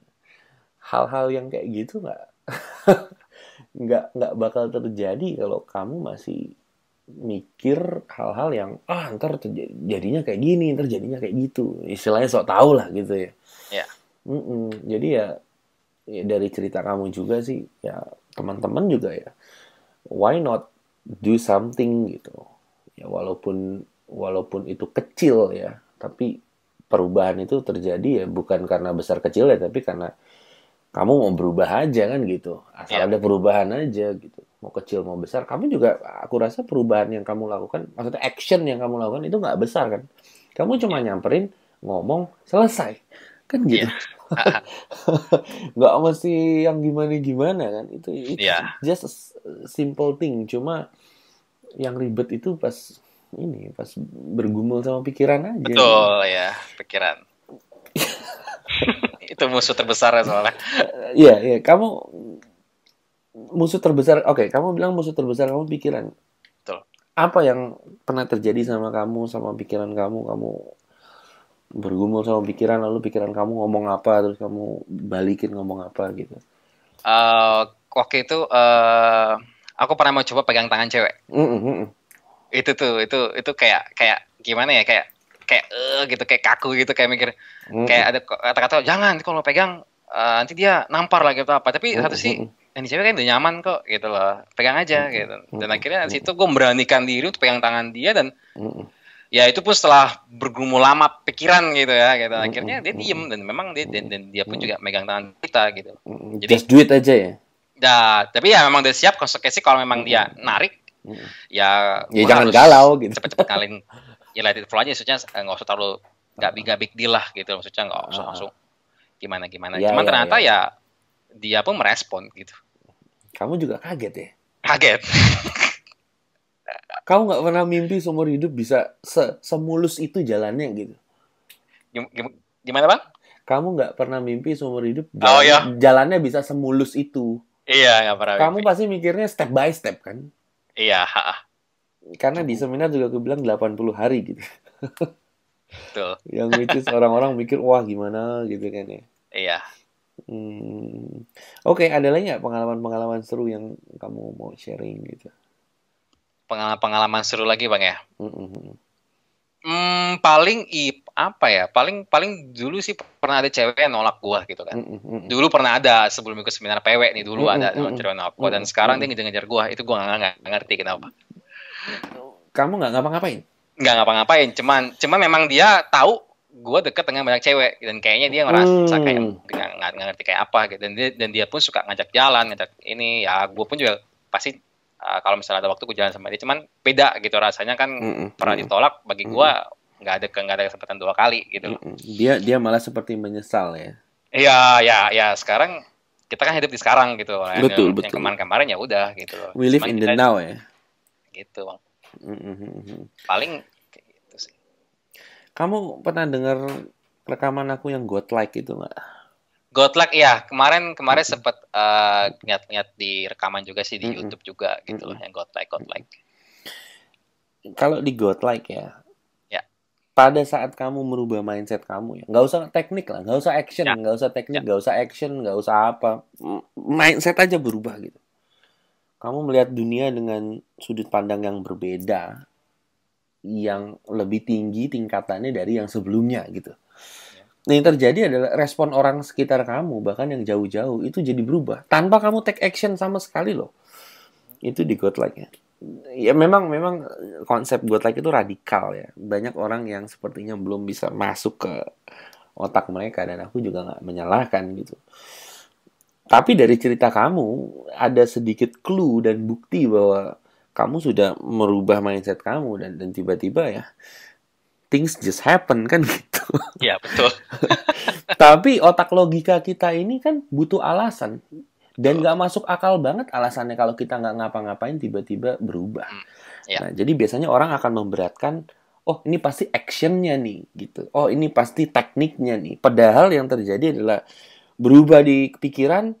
Hal-hal yang kayak gitu nggak bakal terjadi kalau kamu masih mikir hal-hal yang ntar jadinya kayak gini, ntar jadinya kayak gitu. Istilahnya sok tahu lah gitu ya. Ya. Jadi ya dari cerita kamu juga sih, ya teman-teman juga ya, why not do something gitu. Ya walaupun itu kecil ya, tapi perubahan itu terjadi ya bukan karena besar kecil ya, tapi karena kamu mau berubah aja kan gitu. Asal ada perubahan aja gitu. Mau kecil mau besar, kamu juga, aku rasa perubahan yang kamu lakukan, maksudnya action yang kamu lakukan itu nggak besar kan. Kamu cuma nyamperin, ngomong, selesai. Kan gitu. Nggak mesti yang gimana-gimana kan. Itu just a simple thing. Cuma yang ribet itu pas bergumul sama pikiran aja. Betul ya, pikiran. Itu musuh terbesar soalnya. Iya, kamu musuh terbesar. Oke, kamu bilang musuh terbesar kamu pikiran. Betul. Apa yang pernah terjadi sama kamu, sama pikiran kamu? Kamu bergumul sama pikiran, lalu pikiran kamu ngomong apa, terus kamu balikin ngomong apa gitu. Waktu itu aku pernah mau coba pegang tangan cewek. Itu kayak gimana ya, kayak gitu, kayak kaku gitu, kayak mikir kayak ada kata-kata jangan kalau pegang nanti dia nampar lagi atau apa, tapi satu sih ini cewek kan udah nyaman kok gitu loh, pegang aja gitu. Dan akhirnya di situ gue memberanikan diri untuk pegang tangan dia, dan ya itu pun setelah bergumul lama pikiran gitu ya gitu. Akhirnya dia diem, dan memang dia pun juga megang tangan kita gitu. Jadi just do it aja ya. Ya, tapi ya memang udah siap konsekuensi kalau memang dia narik. Ya jangan galau gitu. Cepet-cepet kalian ya let it flow aja, maksudnya nggak usah terlalu nggak big deal lah gitu, maksudnya nggak usah langsung gimana. Cuman ternyata ya dia pun merespon gitu. Kamu juga kaget ya? Kaget. Kamu nggak pernah mimpi seumur hidup bisa semulus itu jalannya gitu? Gimana bang? Kamu nggak pernah mimpi seumur hidup jalannya bisa semulus itu? Iya, nggak pernah. Kamu pasti mikirnya step by step kan? Iya. Karena di seminar juga aku bilang 80 hari gitu. Betul. Yang which is orang-orang mikir wah gimana gitu kan ya. Iya. Oke, ada lagi nggak pengalaman-pengalaman seru yang kamu mau sharing gitu? Pengalaman seru lagi bang ya. Paling dulu sih pernah ada cewek yang nolak gua gitu kan. Dulu pernah ada sebelum ikut seminar PW nih, dulu ada cewek nolak gua, dan sekarang dia ngejar-ngejar gua. Itu gua nggak ngerti kenapa. Kamu nggak ngapa-ngapain? Nggak ngapa-ngapain, cuman memang dia tahu gua deket dengan banyak cewek, dan kayaknya dia ngerasa kayak nggak ngerti kayak apa gitu. Dan dia pun suka ngajak jalan, ngajak ini. Ya gua pun juga pasti kalau misalnya ada waktu gue jalan sama dia, cuman beda gitu rasanya kan. Pernah ditolak, bagi gue nggak ada kesempatan dua kali gitu. Dia malah seperti menyesal ya. Iya, sekarang kita kan hidup di sekarang gitu. Betul. Yang kemarin-kemarin ya udah gitu. We live in the now ya. Gitu bang. Paling gitu sih. Kamu pernah dengar rekaman aku yang godlike itu nggak? Godlike ya, kemarin sempat lihat di rekaman juga sih di YouTube juga gitu loh, yang godlike. Kalau di godlike ya, pada saat kamu merubah mindset kamu ya, nggak usah teknik lah, nggak usah action, nggak usah teknik, nggak usah action, nggak usah apa, mindset aja berubah gitu. Kamu melihat dunia dengan sudut pandang yang berbeda, yang lebih tinggi tingkatannya dari yang sebelumnya gitu. Nah, yang terjadi adalah respon orang sekitar kamu, bahkan yang jauh-jauh, itu jadi berubah. Tanpa kamu take action sama sekali loh. Itu di godlike ya. Ya memang konsep godlike itu radikal ya. Banyak orang yang sepertinya belum bisa masuk ke otak mereka, dan aku juga nggak menyalahkan gitu. Tapi dari cerita kamu ada sedikit clue dan bukti bahwa kamu sudah merubah mindset kamu, dan tiba-tiba ya things just happen kan gitu. Iya, betul. Tapi otak logika kita ini kan butuh alasan. Dan Betul. nggak masuk akal banget alasannya kalau kita nggak ngapa-ngapain tiba-tiba berubah. Ya. Nah, jadi biasanya orang akan memberatkan, oh ini pasti actionnya nih, gitu. Oh ini pasti tekniknya nih. Padahal yang terjadi adalah berubah di pikiran,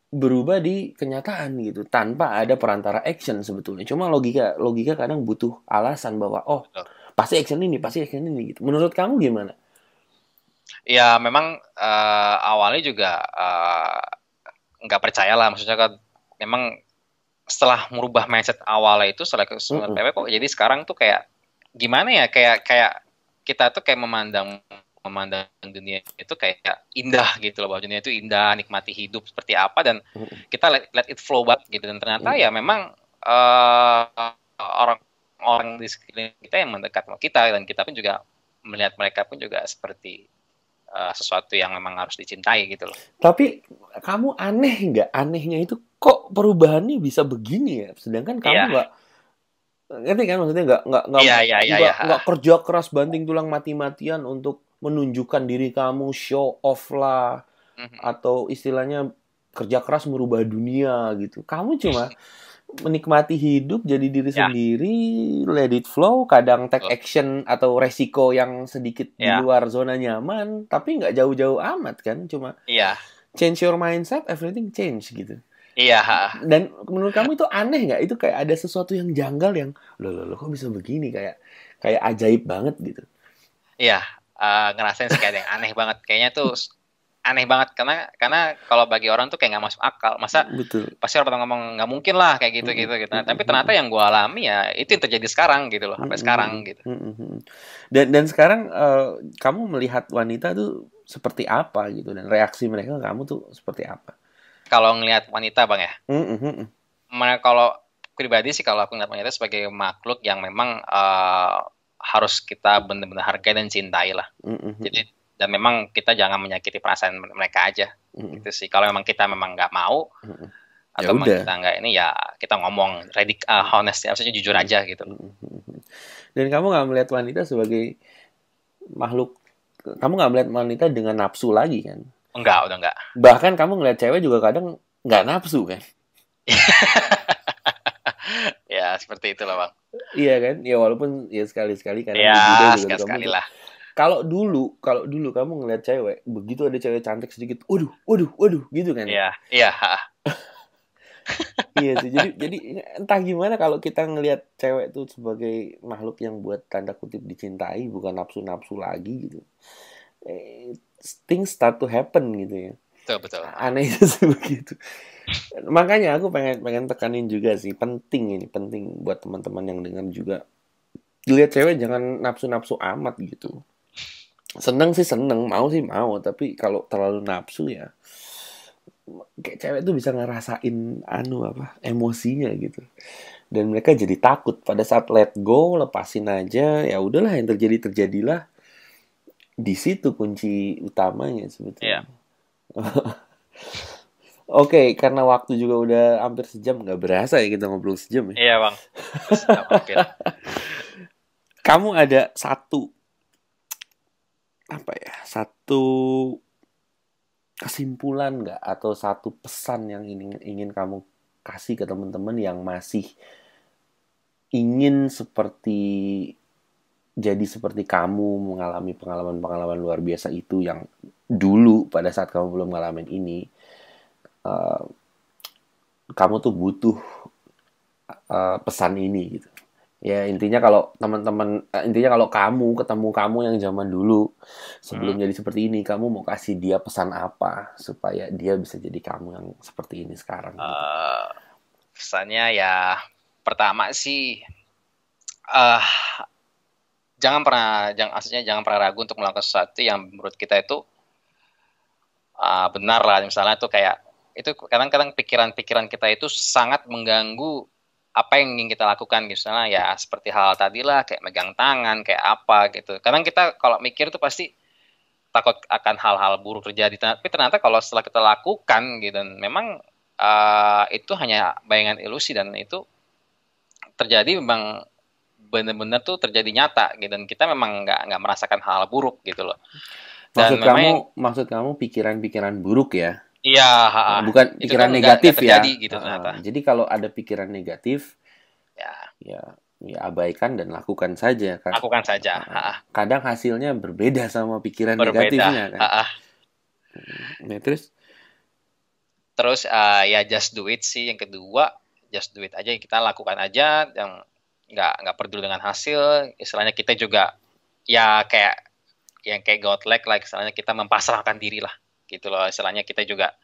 berubah di kenyataan gitu, tanpa ada perantara action sebetulnya. Cuma logika kadang butuh alasan bahwa oh Betul. pasti action ini gitu. Menurut kamu gimana? Ya memang awalnya juga nggak percaya lah, maksudnya kan memang setelah merubah mindset awalnya itu setelah ke PW kok jadi sekarang tuh kayak gimana ya, kayak kita tuh kayak memandang dunia itu kayak indah gitu loh, bahwa dunia itu indah, nikmati hidup seperti apa, dan kita let it flow banget gitu. Dan ternyata ya memang orang-orang di sekeliling kita yang mendekat sama kita, dan kita pun juga melihat mereka pun juga seperti sesuatu yang memang harus dicintai gitu loh. Tapi kamu aneh nggak? Anehnya itu kok perubahannya bisa begini ya? Sedangkan kamu nggak, ngerti kan maksudnya, nggak kerja keras banting tulang mati-matian untuk menunjukkan diri kamu, show off lah, atau istilahnya kerja keras merubah dunia gitu. Kamu cuma menikmati hidup, jadi diri sendiri, let it flow, kadang take action atau resiko yang sedikit di luar zona nyaman, tapi nggak jauh-jauh amat kan, cuma change your mindset, everything change gitu. Iya. Dan menurut kamu itu aneh nggak? Itu kayak ada sesuatu yang janggal yang loh kok bisa begini, kayak ajaib banget gitu. Iya, ngerasain sih kayak yang aneh banget, kayaknya tuh aneh banget, karena kalau bagi orang tuh kayak nggak masuk akal. Masa betul. Pasti orang pada ngomong nggak mungkin lah kayak gitu. Tapi ternyata yang gue alami ya itu yang terjadi sekarang gitu loh, sampai sekarang gitu. Dan sekarang kamu melihat wanita tuh seperti apa gitu, dan reaksi mereka ke kamu tuh seperti apa? Kalau ngelihat wanita bang ya, kalau pribadi sih, kalau aku ngelihat wanita sebagai makhluk yang memang harus kita benar-benar hargai dan cintai lah. Jadi, dan memang kita jangan menyakiti perasaan mereka aja. Gitu sih. Kalau memang kita memang nggak mau, atau memang kita nggak ini, ya kita ngomong honest, maksudnya jujur aja gitu. Dan kamu nggak melihat wanita sebagai makhluk, kamu nggak melihat wanita dengan nafsu lagi kan? Enggak, udah enggak. Bahkan kamu ngelihat cewek juga kadang nggak nafsu kan? Ya seperti itulah bang. Iya kan? Ya walaupun ya sekali-sekali kadang ya sekali-sekali lah. Kalau dulu kamu ngeliat cewek, begitu ada cewek cantik sedikit, waduh, gitu kan? Iya. Iya sih. Jadi entah gimana kalau kita ngelihat cewek tuh sebagai makhluk yang buat tanda kutip dicintai, bukan nafsu-nafsu lagi gitu. Things start to happen gitu ya. Betul. Aneh itu begitu. Makanya aku pengen tekanin juga sih, penting buat teman-teman yang dengar juga. Lihat cewek jangan nafsu-nafsu amat gitu. Seneng sih seneng, mau sih mau, tapi kalau terlalu nafsu ya kayak cewek tuh bisa ngerasain emosinya gitu, dan mereka jadi takut pada saat let go, lepasin aja, ya udahlah, yang terjadilah. Di situ kunci utamanya sebetulnya. Oke, karena waktu juga udah hampir sejam, nggak berasa ya kita ngobrol sejam ya. Iya bang. Kamu ada satu kesimpulan nggak, atau satu pesan yang ingin kamu kasih ke teman-teman yang masih ingin jadi seperti kamu, mengalami pengalaman luar biasa itu yang dulu pada saat kamu belum ngalamin ini, kamu tuh butuh pesan ini gitu. Ya intinya kalau kamu ketemu kamu yang zaman dulu sebelum jadi seperti ini, kamu mau kasih dia pesan apa supaya dia bisa jadi kamu yang seperti ini sekarang? Gitu. Pesannya ya pertama sih jangan pernah ragu untuk melakukan sesuatu yang menurut kita itu benar lah. Misalnya tuh kayak itu kadang-kadang pikiran-pikiran kita itu sangat mengganggu apa yang ingin kita lakukan. Misalnya ya seperti hal tadi lah, kayak megang tangan, kayak apa gitu. Kadang kita kalau mikir itu pasti takut akan hal-hal buruk terjadi. Tapi ternyata kalau setelah kita lakukan gitu, memang itu hanya bayangan ilusi, dan itu terjadi memang benar-benar tuh terjadi nyata gitu. Dan kita memang nggak merasakan hal buruk gitu loh. Dan Maksud kamu pikiran-pikiran buruk ya? Iya, bukan itu pikiran tuh negatif nggak terjadi ya. gitu ternyata. Jadi kalau ada pikiran negatif, Ya, ya abaikan dan lakukan saja kan. lakukan saja. Kadang hasilnya berbeda sama pikiran Berbeda. negatifnya kan. Nah, terus ya just do it sih. Yang kedua, just do it aja, kita lakukan aja, yang nggak peduli dengan hasil. Istilahnya kita juga ya kayak yang kayak godlike lah, istilahnya kita mempasrahkan diri lah gitu loh. Istilahnya kita juga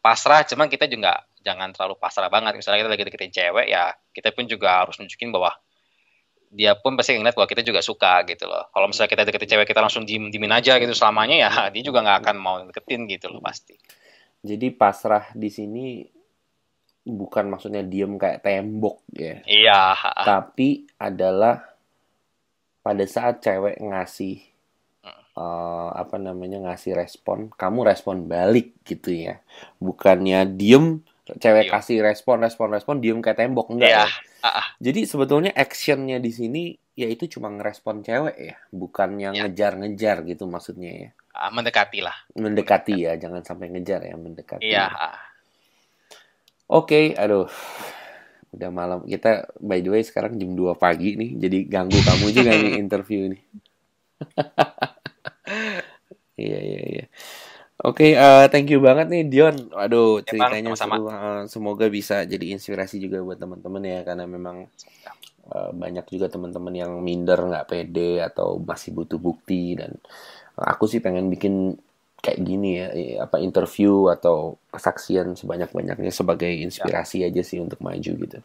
pasrah, cuman kita juga jangan terlalu pasrah banget. Misalnya kita lagi deketin cewek, ya kita pun juga harus nunjukin bahwa dia pun pasti ngeliat bahwa kita juga suka gitu loh. Kalau misalnya kita deketin cewek, kita langsung diemin aja gitu selamanya, ya dia juga nggak akan mau deketin gitu loh pasti. Jadi pasrah di sini bukan maksudnya diem kayak tembok ya. Iya. Tapi adalah pada saat cewek ngasih ngasih respon, kamu respon balik gitu ya. Bukannya diem, cewek kasih respon, diem kayak tembok, enggak ya. Jadi sebetulnya actionnya di sini yaitu cuma ngerespon cewek ya, bukan yang ngejar-ngejar gitu maksudnya ya. Mendekati lah. Mendekati ya, jangan sampai ngejar ya, mendekati. Iya. Oke, aduh. Udah malam. Kita by the way sekarang jam 2 pagi nih, jadi ganggu kamu juga nih interview nih. Iya. Oke, thank you banget nih Dion. Aduh, ceritanya seru. Semoga bisa jadi inspirasi juga buat teman-teman ya, karena memang banyak juga teman-teman yang minder, nggak pede atau masih butuh bukti. Dan aku sih pengen bikin kayak gini ya, interview atau kesaksian sebanyak-banyaknya sebagai inspirasi aja sih untuk maju gitu.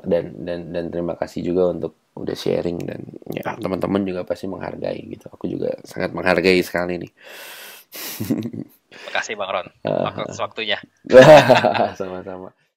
Dan terima kasih juga untuk udah sharing, dan ya teman-teman juga pasti menghargai gitu. Aku juga sangat menghargai sekali nih. Terima kasih Bang Ron, waktunya. Sama-sama.